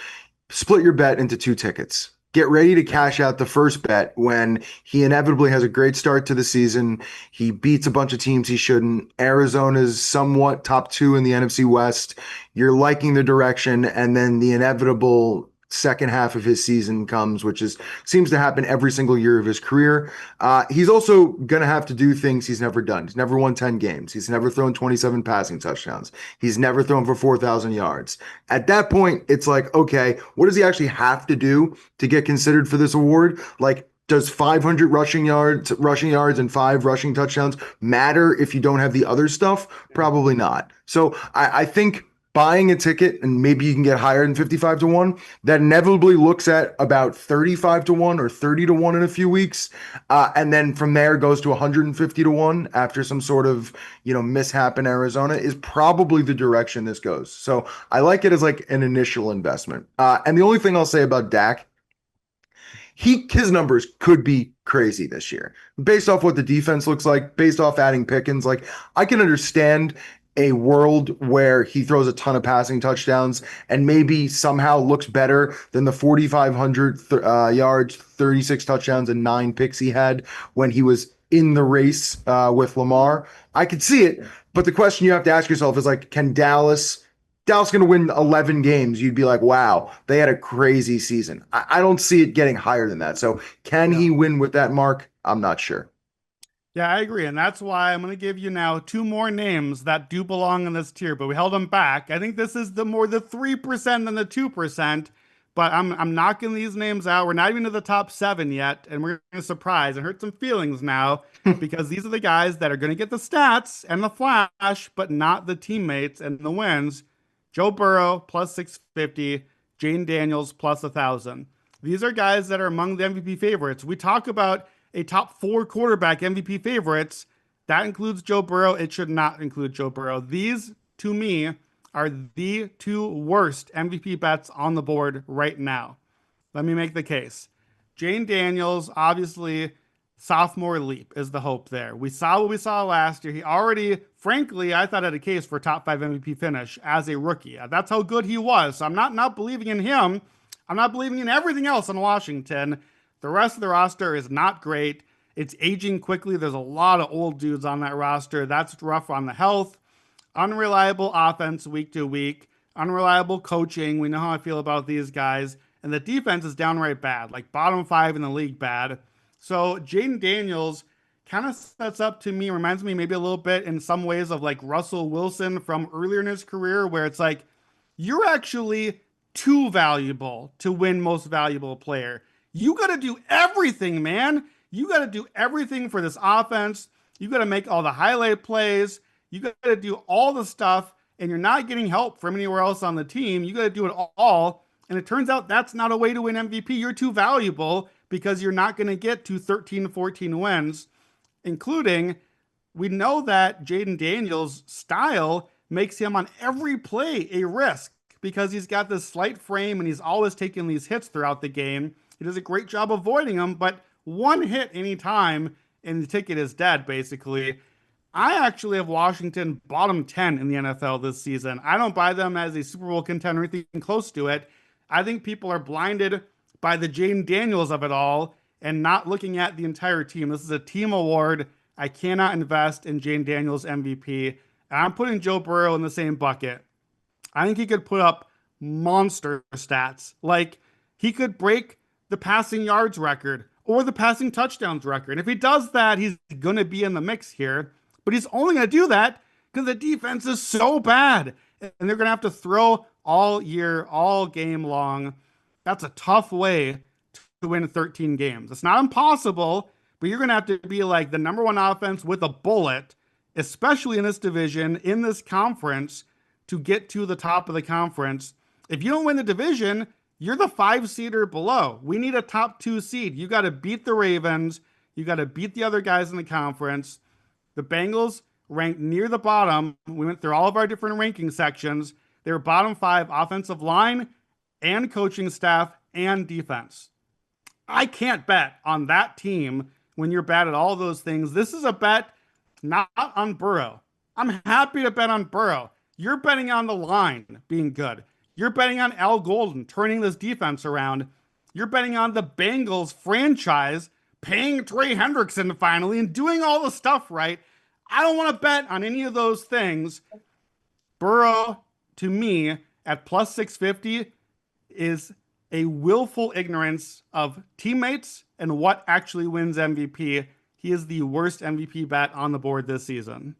Split your bet into 2 tickets. Get ready to cash out the first bet when he inevitably has a great start to the season. He beats a bunch of teams he shouldn't. Arizona's somewhat top 2 in the NFC West. You're liking the direction, and then the inevitable second half of his season comes, which seems to happen every single year of his career. He's also going to have to do things he's never done. He's never won 10 games. He's never thrown 27 passing touchdowns. He's never thrown for 4,000 yards. At that point, it's like, okay, what does he actually have to do to get considered for this award? Like, does 500 rushing yards and 5 rushing touchdowns matter if you don't have the other stuff? Probably not. So I think buying a ticket, and maybe you can get higher than 55 to 1, that inevitably looks at about 35 to 1 or 30 to 1 in a few weeks. And then from there goes to 150 to 1 after some sort of, mishap in Arizona is probably the direction this goes. So I like it as like an initial investment. And the only thing I'll say about Dak, his numbers could be crazy this year based off what the defense looks like, based off adding Pickens. Like, I can understand a world where he throws a ton of passing touchdowns and maybe somehow looks better than the 4,500 yards, 36 touchdowns, and 9 picks he had when he was in the race with Lamar. I could see it, but the question you have to ask yourself is like, can Dallas going to win 11 games? You'd be like, wow, they had a crazy season. I don't see it getting higher than that. So can he win with that mark? I'm not sure. Yeah, I agree. And that's why I'm going to give you now 2 more names that do belong in this tier, but we held them back. I think this is the 3% than the 2%, but I'm knocking these names out. We're not even to the top 7 yet, and we're going to surprise and hurt some feelings now because these are the guys that are going to get the stats and the flash, but not the teammates and the wins. Joe Burrow plus 650, Jane Daniels plus 1,000. These are guys that are among the MVP favorites. We talk about a top 4 quarterback MVP favorites. That includes Joe Burrow. It should not include Joe Burrow. These, to me, are the 2 worst MVP bets on the board right now. Let me make the case. Jane Daniels, obviously, sophomore leap is the hope there. We saw what we saw last year. He already, frankly, I thought had a case for a top 5 MVP finish as a rookie. That's how good he was. So I'm not believing in him. I'm not believing in everything else in Washington. The rest of the roster is not great. It's aging quickly. There's a lot of old dudes on that roster. That's rough on the health. Unreliable offense week to week. Unreliable coaching. We know how I feel about these guys. And the defense is downright bad, like bottom 5 in the league bad. So Jaden Daniels kind of sets up to me, reminds me maybe a little bit in some ways of like Russell Wilson from earlier in his career, where it's like you're actually too valuable to win most valuable player. You got to do everything, man. You got to do everything for this offense. You got to make all the highlight plays. You got to do all the stuff, and you're not getting help from anywhere else on the team. You got to do it all. And it turns out that's not a way to win MVP. You're too valuable because you're not going to get to 13, 14 wins, including we know that Jaden Daniels' style makes him on every play a risk because he's got this slight frame and he's always taking these hits throughout the game. He does a great job avoiding them, but one hit anytime and the ticket is dead, basically. I actually have Washington bottom 10 in the NFL this season. I don't buy them as a Super Bowl contender or anything close to it. I think people are blinded by the Jaden Daniels of it all and not looking at the entire team. This is a team award. I cannot invest in Jaden Daniels MVP. And I'm putting Joe Burrow in the same bucket. I think he could put up monster stats. Like he could break the passing yards record or the passing touchdowns record. And if he does that, he's going to be in the mix here. But he's only going to do that because the defense is so bad. And they're going to have to throw all year, all game long. That's a tough way to win 13 games. It's not impossible, but you're going to have to be like the number one offense with a bullet, especially in this division, in this conference, to get to the top of the conference. If you don't win the division, you're the 5 seed or below. We need a top 2 seed. You got to beat the Ravens. You got to beat the other guys in the conference. The Bengals ranked near the bottom. We went through all of our different ranking sections. They were bottom 5 offensive line and coaching staff and defense. I can't bet on that team when you're bad at all those things. This is a bet not on Burrow. I'm happy to bet on Burrow. You're betting on the line being good. You're betting on Al Golden turning this defense around. You're betting on the Bengals franchise paying Trey Hendrickson finally and doing all the stuff right. I don't want to bet on any of those things. Burrow, to me, at plus 650 is a willful ignorance of teammates and what actually wins MVP. He is the worst MVP bet on the board this season.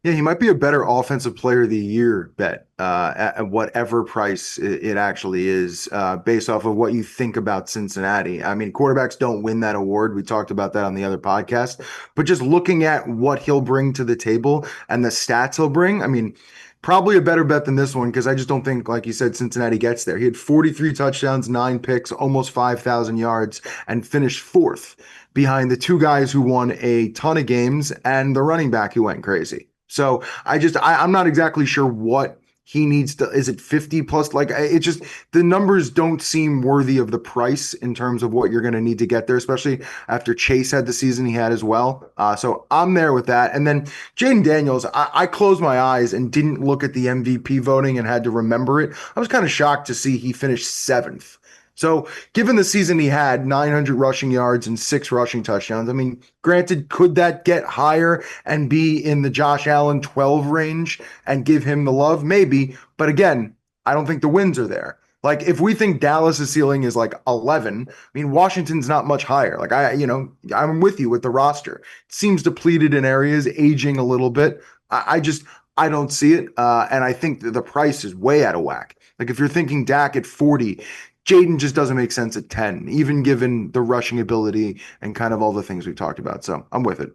Yeah, he might be a better offensive player of the year bet at whatever price it actually is, based off of what you think about Cincinnati. I mean, quarterbacks don't win that award. We talked about that on the other podcast. But just looking at what he'll bring to the table and the stats he'll bring, I mean, probably a better bet than this one because I just don't think, like you said, Cincinnati gets there. He had 43 touchdowns, 9 picks, almost 5,000 yards, and finished 4th behind the 2 guys who won a ton of games and the running back who went crazy. So I'm not exactly sure what he needs to, is it 50 plus? Like it just, the numbers don't seem worthy of the price in terms of what you're going to need to get there, especially after Chase had the season he had as well. So I'm there with that. And then Jaden Daniels, I closed my eyes and didn't look at the MVP voting and had to remember it. I was kind of shocked to see he finished 7th. So given the season he had, 900 rushing yards and 6 rushing touchdowns, I mean, granted, could that get higher and be in the Josh Allen 12 range and give him the love? Maybe. But again, I don't think the wins are there. Like if we think Dallas's ceiling is like 11, I mean, Washington's not much higher. Like I'm with you with the roster. It seems depleted in areas, aging a little bit. I don't see it. And I think that the price is way out of whack. Like if you're thinking Dak at 40, Jaden just doesn't make sense at 10, even given the rushing ability and kind of all the things we've talked about. So I'm with it.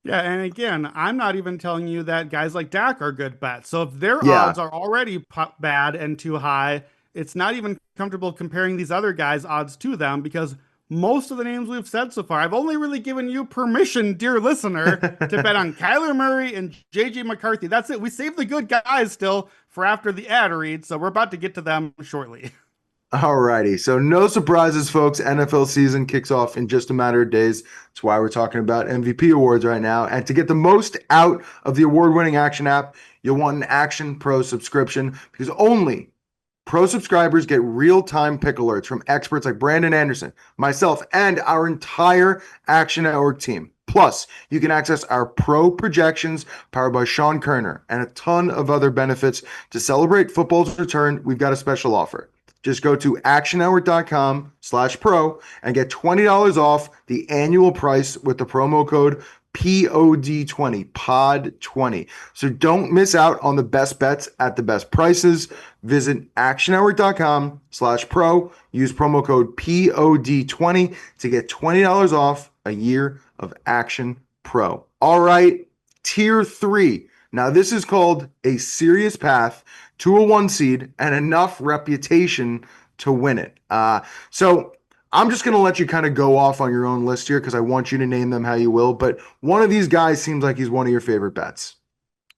Yeah, and again, I'm not even telling you that guys like Dak are good bets. So if their Yeah. odds are already bad and too high, it's not even comfortable comparing these other guys' odds to them because most of the names we've said so far, I've only really given you permission, dear listener, to bet on Kyler Murray and JJ McCarthy. That's it. We saved the good guys still for after the ad read, so we're about to get to them shortly. Alrighty, so no surprises, folks. NFL season kicks off in just a matter of days. That's why we're talking about MVP awards right now. And to get the most out of the award-winning Action app, you'll want an Action Pro subscription because only Pro subscribers get real-time pick alerts from experts like Brandon Anderson, myself, and our entire Action Network team. Plus, you can access our Pro projections powered by Sean Kerner and a ton of other benefits. To celebrate football's return, we've got a special offer. Just go to actionhour.com/pro and get $20 off the annual price with the promo code POD20, POD20. So don't miss out on the best bets at the best prices. Visit actionhour.com/pro. Use promo code POD20 to get $20 off a year of Action Pro. All right, tier 3. Now, this is called a serious path to a 1 seed and enough reputation to win it. So I'm just going to let you kind of go off on your own list here because I want you to name them how you will. But one of these guys seems like he's one of your favorite bets.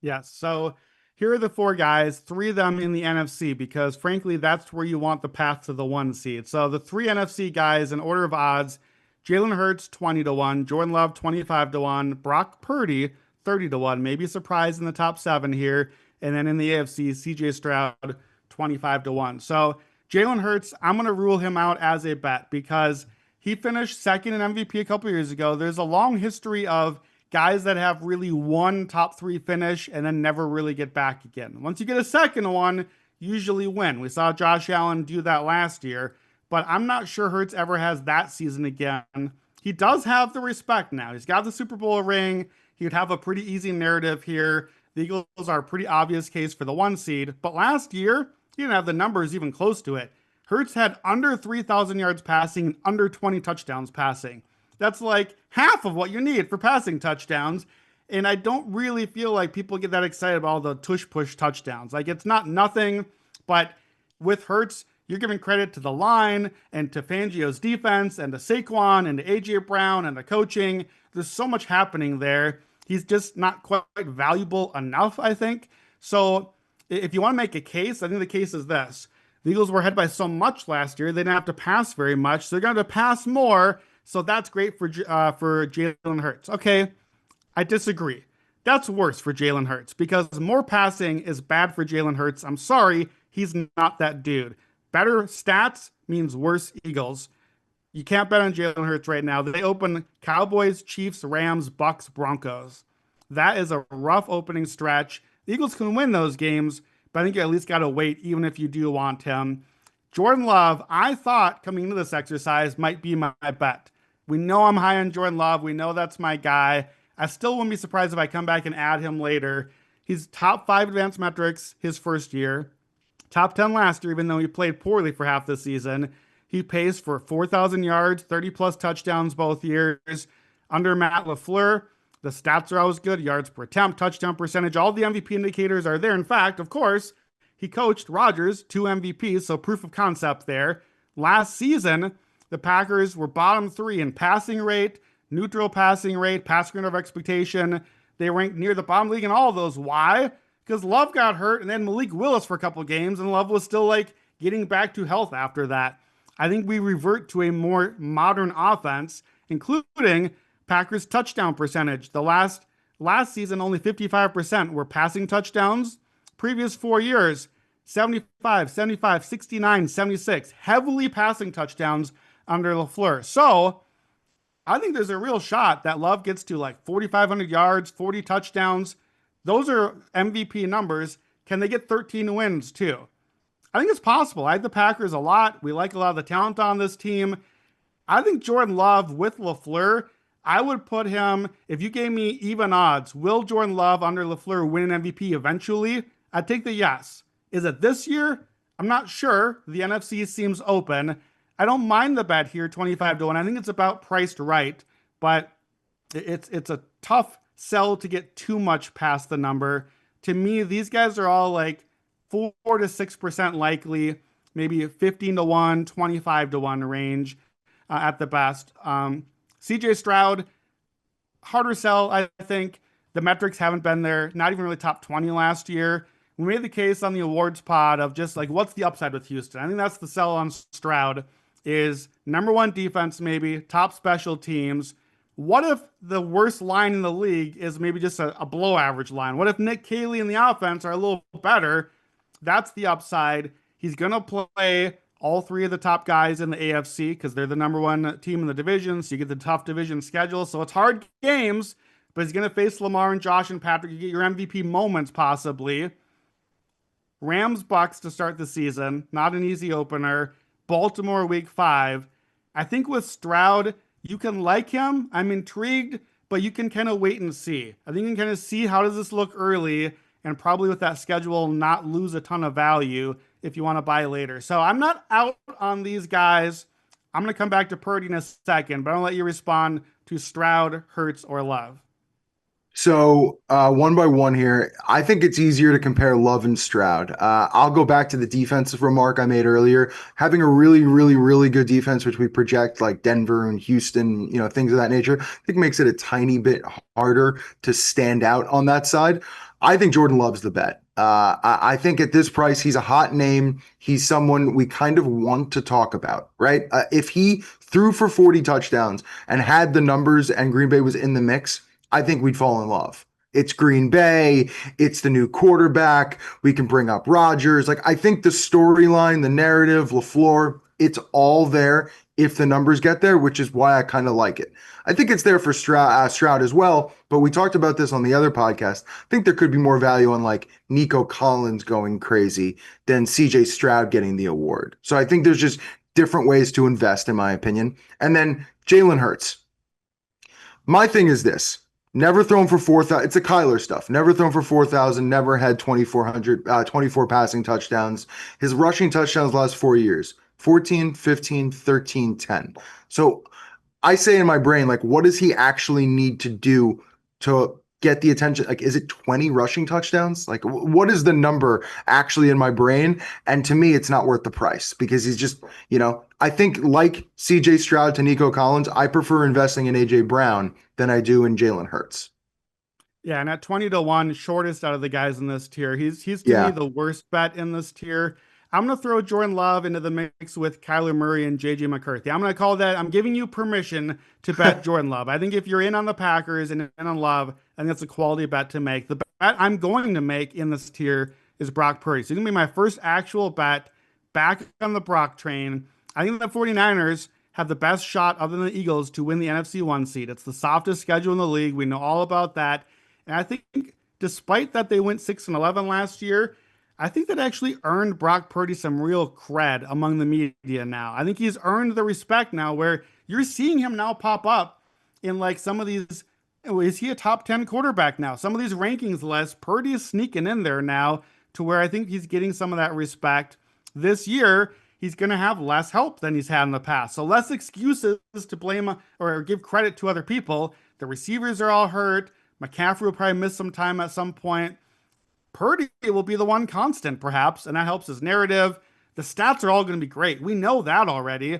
Yes. So here are the 4 guys, 3 of them in the NFC, because frankly, that's where you want the path to the 1 seed. So the 3 NFC guys in order of odds: Jalen Hurts 20-1, Jordan Love 25-1, Brock Purdy 30-1, maybe a surprise in the top 7 here. And then in the AFC, CJ Stroud 25-1. So Jalen Hurts, I'm going to rule him out as a bet because he finished second in MVP a couple years ago. There's a long history of guys that have really one top 3 finish and then never really get back again. Once you get a second one, you usually win. We saw Josh Allen do that last year, but I'm not sure Hurts ever has that season again. He does have the respect now. He's got the Super Bowl ring. He would have a pretty easy narrative here. The Eagles are a pretty obvious case for the 1 seed, but last year, he didn't have the numbers even close to it. Hurts had under 3,000 yards passing and under 20 touchdowns passing. That's like half of what you need for passing touchdowns. And I don't really feel like people get that excited about all the tush-push touchdowns. Like, it's not nothing, but with Hurts, you're giving credit to the line and to Fangio's defense and to Saquon and to A.J. Brown and the coaching. There's so much happening there. He's just not quite valuable enough, I think. So if you want to make a case, I think the case is this. The Eagles were ahead by so much last year, they didn't have to pass very much. So they're going to pass more. So that's great for Jalen Hurts. Okay, I disagree. That's worse for Jalen Hurts because more passing is bad for Jalen Hurts. I'm sorry, he's not that dude. Better stats means worse Eagles. You can't bet on Jalen Hurts right now. They open Cowboys, Chiefs, Rams, Bucks, Broncos. That is a rough opening stretch. The Eagles can win those games, but I think you at least got to wait, even if you do want him. Jordan Love, I thought coming into this exercise might be my bet. We know I'm high on Jordan Love. We know that's my guy. I still wouldn't be surprised if I come back and add him later. He's top 5 advanced metrics his first year. Top 10 last year, even though he played poorly for half the season. He pays for 4,000 yards, 30-plus touchdowns both years. Under Matt LaFleur, the stats are always good. Yards per attempt, touchdown percentage, all the MVP indicators are there. In fact, of course, he coached Rodgers, 2 MVPs, so proof of concept there. Last season, the Packers were bottom 3 in passing rate, neutral passing rate, passing rate of expectation. They ranked near the bottom league in all of those. Why? Because Love got hurt, and then Malik Willis for a couple of games, and Love was still like getting back to health after that. I think we revert to a more modern offense, including Packers touchdown percentage. The last season, only 55% were passing touchdowns. Previous 4 years, 75, 75, 69, 76. Heavily passing touchdowns under LaFleur. So I think there's a real shot that Love gets to like 4,500 yards, 40 touchdowns. Those are MVP numbers. Can they get 13 wins too? I think it's possible. I like the Packers a lot. We like a lot of the talent on this team. I think Jordan Love with LaFleur, I would put him, if you gave me even odds, will Jordan Love under LaFleur win an MVP eventually? I'd take the yes. Is it this year? I'm not sure. The NFC seems open. I don't mind the bet here, 25-1. I think it's about priced right, but it's a tough sell to get too much past the number. To me, these guys are all like 4 to 6% likely, maybe 15-1, 25-1 range at the best. CJ Stroud, harder sell, I think. The metrics haven't been there, not even really top 20 last year. We made the case on the awards pod of just like, what's the upside with Houston? I think that's the sell on Stroud is number 1 defense, maybe top special teams. What if the worst line in the league is maybe just a below average line? What if Nick Caley and the offense are a little better? That's the upside. He's going to play all 3 of the top guys in the AFC because they're the number 1 team in the division. So you get the tough division schedule. So it's hard games, but he's going to face Lamar and Josh and Patrick. You get your MVP moments possibly. Rams Bucks to start the season, not an easy opener. Baltimore week 5. I think with Stroud, you can like him. I'm intrigued, but you can kind of wait and see. I think you can kind of see how does this look early, and probably with that schedule, not lose a ton of value if you want to buy later. So I'm not out on these guys. I'm going to come back to Purdy in a second, but I'm going to let you respond to Stroud, Hurts, or Love. So, one by one here, I think it's easier to compare Love and Stroud. I'll go back to the defensive remark I made earlier. Having a really, really, really good defense, which we project like Denver and Houston, things of that nature, I think makes it a tiny bit harder to stand out on that side. I think Jordan Love's the bet. I think at this price, he's a hot name. He's someone we kind of want to talk about, right? If he threw for 40 touchdowns and had the numbers and Green Bay was in the mix, I think we'd fall in love. It's Green Bay. It's the new quarterback. We can bring up Rodgers. Like, I think the storyline, the narrative, LaFleur, it's all there if the numbers get there, which is why I kind of like it. I think it's there for Stroud as well, but we talked about this on the other podcast. I think there could be more value on like Nico Collins going crazy than CJ Stroud getting the award. So I think there's just different ways to invest, in my opinion. And then Jalen Hurts. My thing is this. Never thrown for 4,000. It's a Kyler stuff. Never thrown for 4,000. Never had 2,400, 24 passing touchdowns. His rushing touchdowns last 4 years, 14, 15, 13, 10. So I say in my brain, like, what does he actually need to do to get the attention? Like, is it 20 rushing touchdowns? Like, what is the number actually in my brain? And to me, it's not worth the price because he's just, I think like CJ Stroud to Nico Collins, I prefer investing in AJ Brown than I do in Jalen Hurts. Yeah, and at 20 to 1, shortest out of the guys in this tier. He's to me Yeah. the worst bet in this tier. I'm gonna throw Jordan Love into the mix with Kyler Murray and JJ McCarthy. I'm gonna call that. I'm giving you permission to bet Jordan Love. I think if you're in on the Packers and in on Love, I think it's a quality bet to make. The bet I'm going to make in this tier is Brock Purdy. So it's gonna be my first actual bet back on the Brock train. I think the 49ers have the best shot other than the Eagles to win the NFC 1 seed. It's the softest schedule in the league. We know all about that. And I think despite that they went 6-11 last year, I think that actually earned Brock Purdy some real cred among the media now. I think he's earned the respect now where you're seeing him now pop up in like some of these. Is he a top 10 quarterback now? Some of these rankings lists, Purdy is sneaking in there now to where I think he's getting some of that respect. This year, he's going to have less help than he's had in the past. So less excuses to blame or give credit to other people. The receivers are all hurt. McCaffrey will probably miss some time at some point. Purdy will be the one constant, perhaps, and that helps his narrative. The stats are all going to be great. We know that already.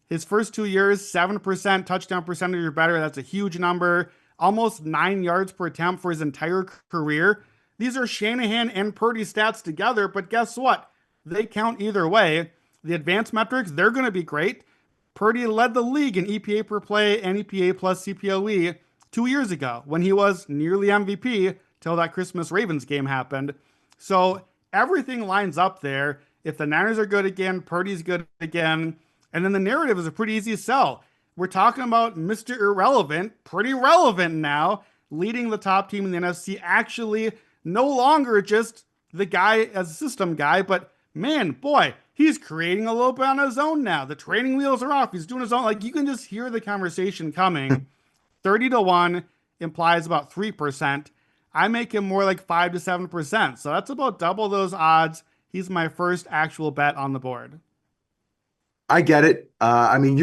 His first 2 years, 7% touchdown percentage or better. That's a huge number. Almost 9 yards per attempt for his entire career. These are Shanahan and Purdy stats together, but guess what? They count either way. The advanced metrics, they're going to be great. Purdy led the league in EPA per play and EPA plus CPOE 2 years ago when he was nearly MVP till that Christmas Ravens game happened. So everything lines up there. If the Niners are good again, Purdy's good again. And then the narrative is a pretty easy sell. We're talking about Mr. Irrelevant, pretty relevant now, leading the top team in the NFC, actually no longer just the guy as a system guy, but man, boy, he's creating a little bit on his own now. The training wheels are off. He's doing his own. Like, you can just hear the conversation coming. 30 to 1 implies about 3%. I make him more like 5 to 7%. So that's about double those odds. He's my first actual bet on the board. I get it. I mean,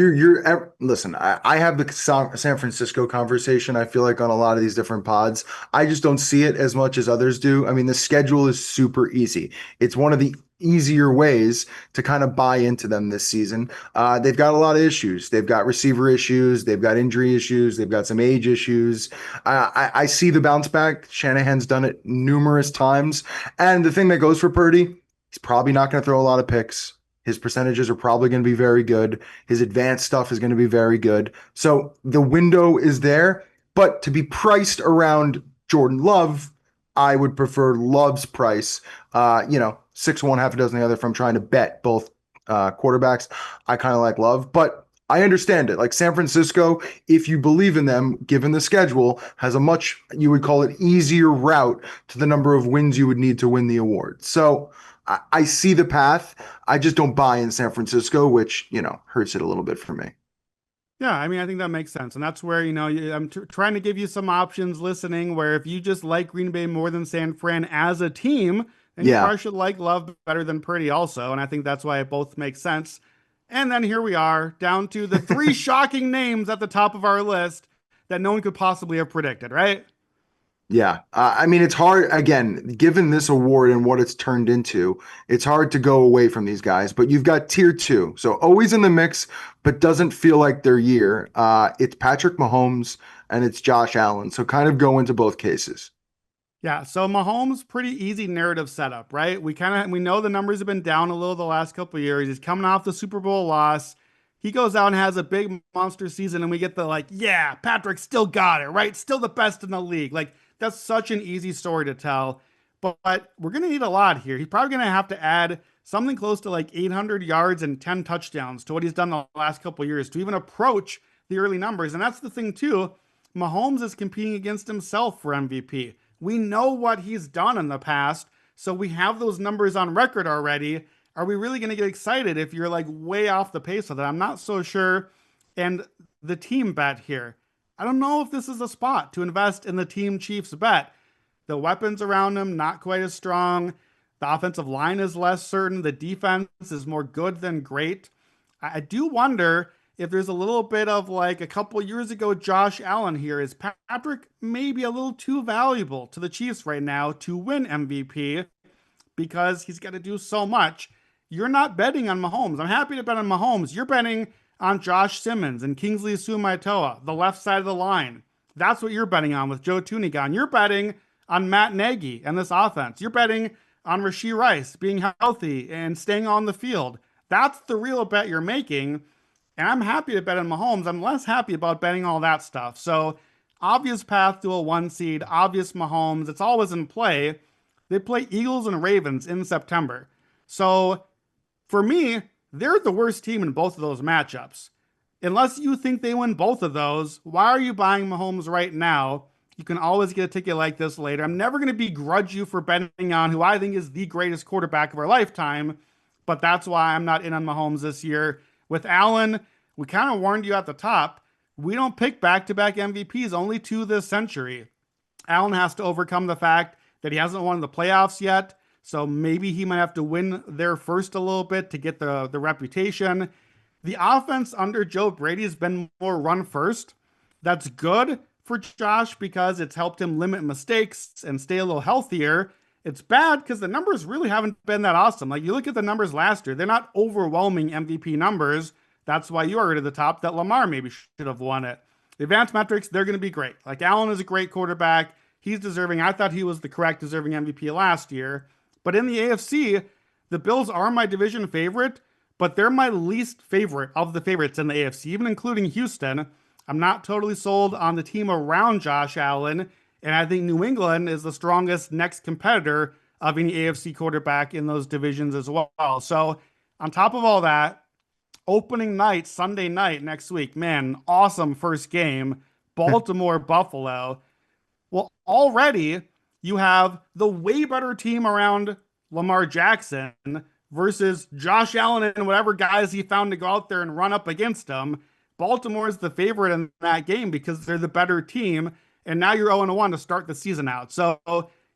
listen, I have the San Francisco conversation, I feel like, on a lot of these different pods. I just don't see it as much as others do. I mean, the schedule is super easy. It's one of the easier ways to kind of buy into them this season. They've got a lot of issues. They've got receiver issues. They've got injury issues. They've got some age issues. I see the bounce back. Shanahan's done it numerous times. And the thing that goes for Purdy, he's probably not going to throw a lot of picks. His percentages are probably going to be very good. His advanced stuff is going to be very good. So the window is there. But to be priced around Jordan Love, I would prefer Love's price. 6-1, half a dozen the other. If I'm trying to bet both quarterbacks, I kind of like Love. But I understand it. Like San Francisco, if you believe in them, given the schedule, has a much, you would call it, easier route to the number of wins you would need to win the award. So I see the path. I just don't buy in San Francisco, which, hurts it a little bit for me. Yeah, I mean, I think that makes sense. And that's where, I'm trying to give you some options listening where if you just like Green Bay more than San Fran as a team, then you Yeah. probably should like Love better than Purdy also. And I think that's why it both makes sense. And then here we are, down to the three shocking names at the top of our list that no one could possibly have predicted, right? Yeah. I mean, it's hard, again, given this award and what it's turned into, it's hard to go away from these guys, but you've got tier two. So always in the mix, but doesn't feel like their year. It's Patrick Mahomes and it's Josh Allen. So kind of go into both cases. Yeah, so Mahomes, pretty easy narrative setup, right? We know the numbers have been down a little the last couple of years. He's coming off the Super Bowl loss. He goes out and has a big monster season, and we get the like, yeah, Patrick still got it, right? Still the best in the league. Like that's such an easy story to tell. But we're gonna need a lot here. He's probably gonna have to add something close to like 800 yards and 10 touchdowns to what he's done the last couple of years to even approach the early numbers. And that's the thing too. Mahomes is competing against himself for MVP. We know what he's done in the past, so we have those numbers on record already. Are we really going to get excited if you're like way off the pace with it? I'm not so sure. And the team bet here. I don't know if this is a spot to invest in the team Chiefs bet. The weapons around him not quite as strong. The offensive line is less certain. The defense is more good than great. I do wonder if there's a little bit of like a couple years ago Josh Allen here. Is Patrick maybe a little too valuable to the Chiefs right now to win MVP because he's got to do so much? You're not betting on Mahomes. I'm happy to bet on Mahomes. You're betting on Josh Simmons and Kingsley Sumaitoa, the left side of the line. That's what you're betting on with Joe Tooney gone. You're betting on Matt Nagy and this offense. You're betting on Rashee Rice being healthy and staying on the field. That's the real bet you're making. And I'm happy to bet on Mahomes. I'm less happy about betting all that stuff. So, obvious path to a one seed, obvious Mahomes. It's always in play. They play Eagles and Ravens in September. So, for me, they're the worst team in both of those matchups. Unless you think they win both of those, why are you buying Mahomes right now? You can always get a ticket like this later. I'm never going to begrudge you for betting on who I think is the greatest quarterback of our lifetime, but that's why I'm not in on Mahomes this year. With Allen, we kind of warned you at the top. We don't pick back to back MVPs, only two this century. Allen has to overcome the fact that he hasn't won the playoffs yet. So maybe he might have to win there first a little bit to get the reputation. The offense under Joe Brady has been more run first. That's good for Josh because it's helped him limit mistakes and stay a little healthier. It's bad because the numbers really haven't been that awesome. Like you look at the numbers last year, they're not overwhelming MVP numbers. That's why you are at the top that Lamar maybe should have won it. The advanced metrics, they're going to be great. Like Allen is a great quarterback. He's deserving. I thought he was the correct deserving MVP last year. But in the AFC, the Bills are my division favorite, but they're my least favorite of the favorites in the AFC, even including Houston. I'm not totally sold on the team around Josh Allen, and I think New England is the strongest next competitor of any AFC quarterback in those divisions as well. So, on top of all that, opening night, Sunday night next week, man, awesome first game, Baltimore Buffalo. Well, already you have the way better team around Lamar Jackson versus Josh Allen and whatever guys he found to go out there and run up against him. Baltimore's the favorite in that game because they're the better team. And now you're 0-1 to start the season out. So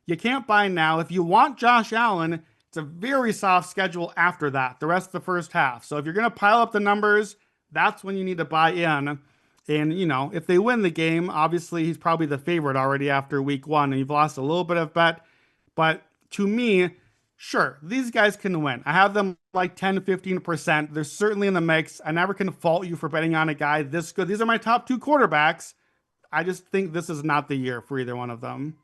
you can't buy now. If you want Josh Allen, it's a very soft schedule after that, the rest of the first half. So if you're going to pile up the numbers, that's when you need to buy in. And, if they win the game, obviously he's probably the favorite already after week one, and you've lost a little bit of bet. But to me, sure, these guys can win. I have them like 10, 15%. They're certainly in the mix. I never can fault you for betting on a guy this good. These are my top two quarterbacks. I just think this is not the year for either one of them.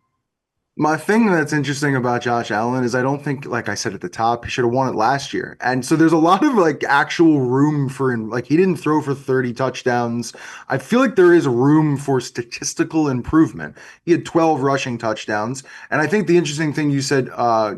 My thing that's interesting about Josh Allen is I don't think, like I said at the top, he should have won it last year. And so there's a lot of like actual room for him. Like he didn't throw for 30 touchdowns. I feel like there is room for statistical improvement. He had 12 rushing touchdowns. And I think the interesting thing you said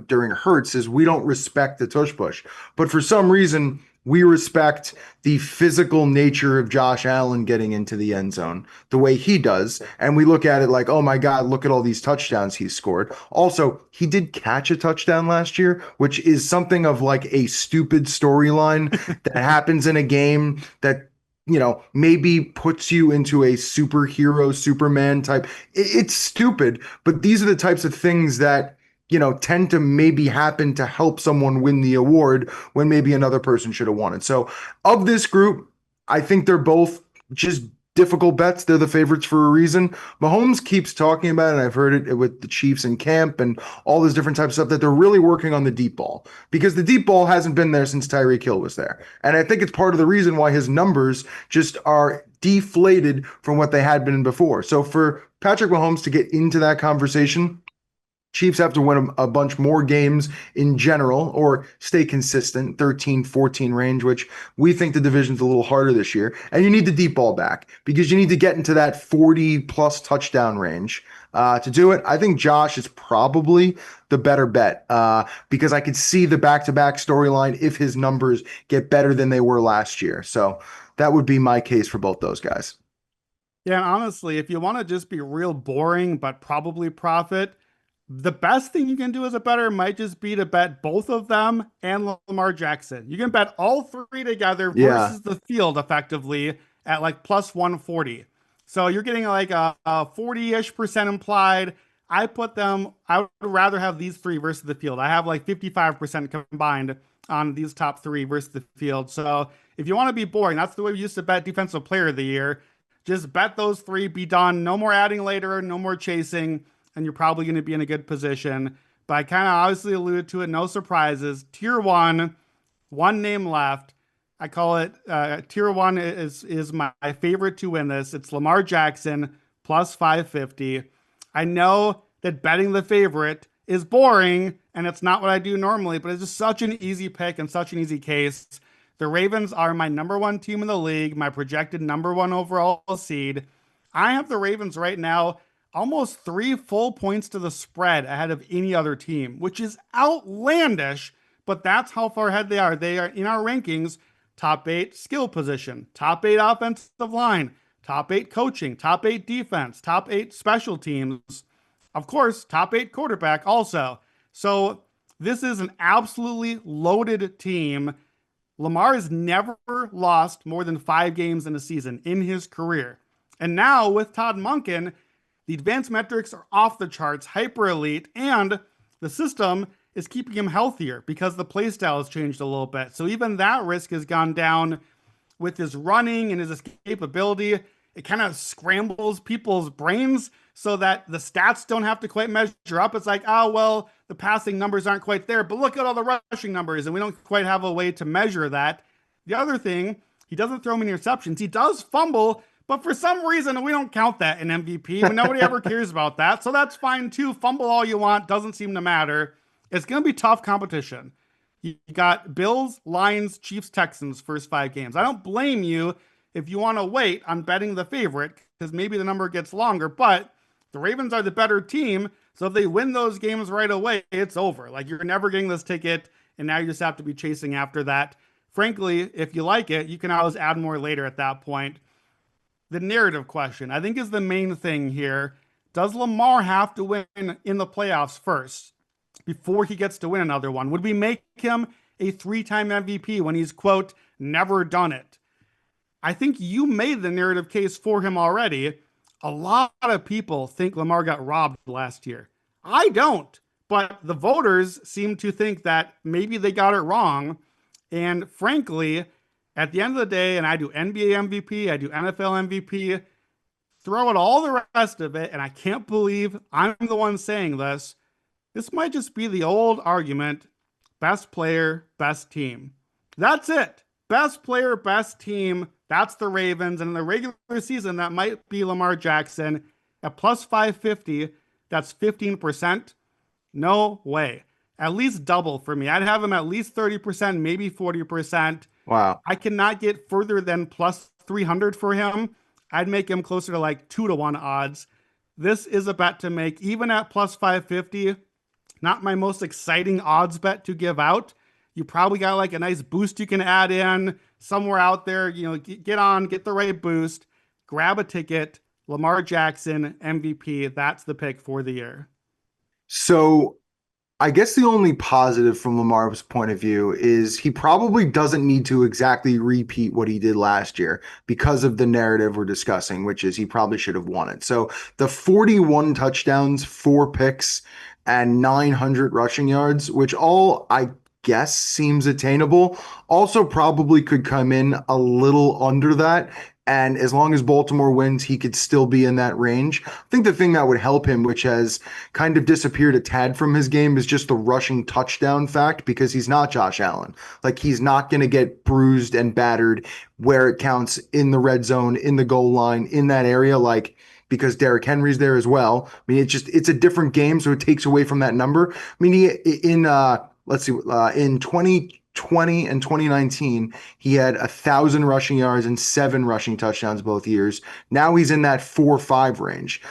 during Hurts is we don't respect the tush push. But for some reason, we respect the physical nature of Josh Allen getting into the end zone the way he does. And we look at it like, oh my God, look at all these touchdowns he's scored. Also, he did catch a touchdown last year, which is something of like a stupid storyline that happens in a game that, maybe puts you into a superhero, Superman type. It's stupid, but these are the types of things that tend to maybe happen to help someone win the award when maybe another person should have won it. So, of this group, I think they're both just difficult bets. They're the favorites for a reason. Mahomes keeps talking about it, and I've heard it with the Chiefs in camp and all this different types of stuff, that they're really working on the deep ball because the deep ball hasn't been there since Tyreek Hill was there. And I think it's part of the reason why his numbers just are deflated from what they had been before. So, for Patrick Mahomes to get into that conversation, Chiefs have to win a bunch more games in general or stay consistent, 13, 14 range, which we think the division's a little harder this year. And you need the deep ball back because you need to get into that 40 plus touchdown range. To do it, I think Josh is probably the better bet because I could see the back-to-back storyline if his numbers get better than they were last year. So that would be my case for both those guys. Yeah, honestly, if you want to just be real boring but probably profit, the best thing you can do as a better might just be to bet both of them and Lamar Jackson. You can bet all three together Yeah. versus the field effectively at like plus 140. So you're getting like a 40-ish% implied. I would rather have these three versus the field. I have like 55% combined on these top three versus the field. So if you want to be boring, that's the way we used to bet defensive player of the year. Just bet those three, be done. No more adding later, no more chasing, and you're probably going to be in a good position. But I kind of obviously alluded to it. No surprises. Tier one name left. I call it tier one is my favorite to win this. It's Lamar Jackson plus 550. I know that betting the favorite is boring and it's not what I do normally, but it's just such an easy pick and such an easy case. The Ravens are my number one team in the league, my projected number one overall seed. I have the Ravens right now almost 3 full points to the spread ahead of any other team, which is outlandish, but that's how far ahead they are. They are in our rankings top eight skill position, top eight offensive line, top eight coaching, top eight defense, top eight special teams, of course, top eight quarterback also. So this is an absolutely loaded team. Lamar has never lost more than 5 games in a season in his career. And now with Todd Monken, the advanced metrics are off the charts, hyper elite, and the system is keeping him healthier because the play style has changed a little bit. So even that risk has gone down with his running and his escapability. It kind of scrambles people's brains so that the stats don't have to quite measure up. It's like, oh, well, the passing numbers aren't quite there, but look at all the rushing numbers, and we don't quite have a way to measure that. The other thing, he doesn't throw many interceptions. He does fumble, but for some reason, we don't count that in MVP. Nobody ever cares about that. So that's fine too. Fumble all you want. Doesn't seem to matter. It's going to be tough competition. You got Bills, Lions, Chiefs, Texans first 5 games. I don't blame you if you want to wait on betting the favorite because maybe the number gets longer, but the Ravens are the better team. So if they win those games right away, it's over. Like you're never getting this ticket, and now you just have to be chasing after that. Frankly, if you like it, you can always add more later at that point. The narrative question, I think, is the main thing here. Does Lamar have to win in the playoffs first before he gets to win another one? Would we make him a 3-time MVP when he's, quote, never done it? I think you made the narrative case for him already. A lot of people think Lamar got robbed last year. I don't, but the voters seem to think that maybe they got it wrong. And frankly, at the end of the day, and I do NBA MVP, I do NFL MVP, throw out all the rest of it, and I can't believe I'm the one saying this. This might just be the old argument, best player, best team. That's it. Best player, best team. That's the Ravens. And in the regular season, that might be Lamar Jackson. At plus 550, that's 15%. No way. At least double for me. I'd have him at least 30%, maybe 40%. Wow. I cannot get further than plus 300 for him. I'd make him closer to like 2-1 odds. This is a bet to make, even at plus 550. Not my most exciting odds bet to give out. You probably got like a nice boost you can add in somewhere out there. Get on, get the right boost, grab a ticket. Lamar Jackson, MVP. That's the pick for the year. So I guess the only positive from Lamar's point of view is he probably doesn't need to exactly repeat what he did last year because of the narrative we're discussing, which is he probably should have won it. So the 41 touchdowns, 4 picks, and 900 rushing yards, which all I guess seems attainable, also probably could come in a little under that. And as long as Baltimore wins, he could still be in that range. I think the thing that would help him, which has kind of disappeared a tad from his game, is just the rushing touchdown fact because he's not Josh Allen. Like he's not going to get bruised and battered where it counts in the red zone, in the goal line, in that area. Like because Derrick Henry's there as well. I mean, it's a different game, so it takes away from that number. I mean, let's see, in 2020 and 2019, he had 1,000 rushing yards and 7 rushing touchdowns both years. Now he's in that 4-5 range.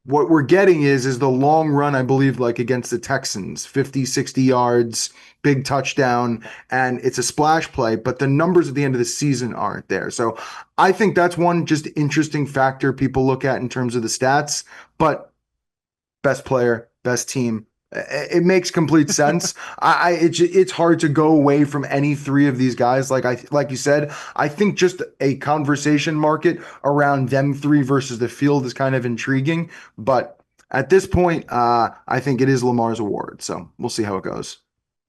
What we're getting is the long run, I believe, like against the Texans, 50, 60 yards, big touchdown, and it's a splash play, but the numbers at the end of the season aren't there. So I think that's one just interesting factor people look at in terms of the stats, but best player, best team. It makes complete sense. It's hard to go away from any three of these guys. Like you said, I think just a conversation market around them three versus the field is kind of intriguing. But at this point, I think it is Lamar's award. So we'll see how it goes.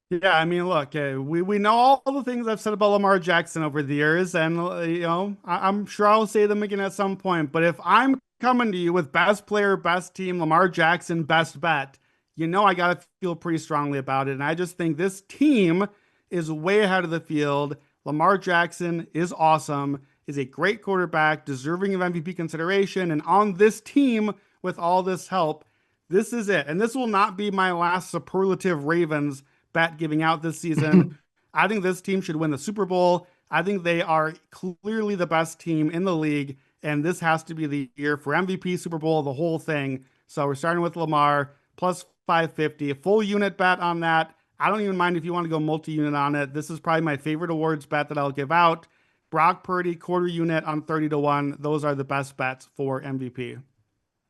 Yeah, I mean, look, we know all the things I've said about Lamar Jackson over the years, and I'm sure I'll say them again at some point. But if I'm coming to you with best player, best team, Lamar Jackson, best bet, I gotta feel pretty strongly about it. And I just think this team is way ahead of the field. Lamar Jackson is awesome, is a great quarterback, deserving of MVP consideration, and on this team with all this help, this is it. And this will not be my last superlative Ravens bet giving out this season. I think this team should win the Super Bowl. I think they are clearly the best team in the league, and this has to be the year for MVP, Super Bowl, the whole thing. So we're starting with Lamar plus 550, a full unit bet on that. I don't even mind if you want to go multi-unit on it. This is probably my favorite awards bet that I'll give out. Brock Purdy, quarter unit on 30-1. Those are the best bets for MVP.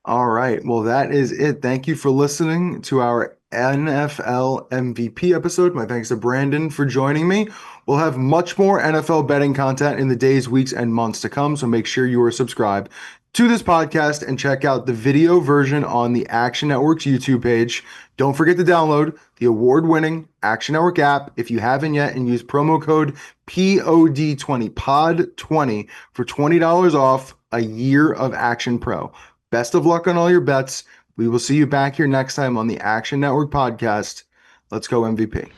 All right. Well, that is it. Thank you for listening to our NFL MVP episode. My thanks to Brandon for joining me. We'll have much more NFL betting content in the days, weeks, and months to come. So make sure you are subscribed to this podcast and check out the video version on the Action Network's YouTube page. Don't forget to download the award-winning Action Network app if you haven't yet and use promo code POD20, POD20 for $20 off a year of Action Pro. Best of luck on all your bets. We will see you back here next time on the Action Network podcast. Let's go MVP.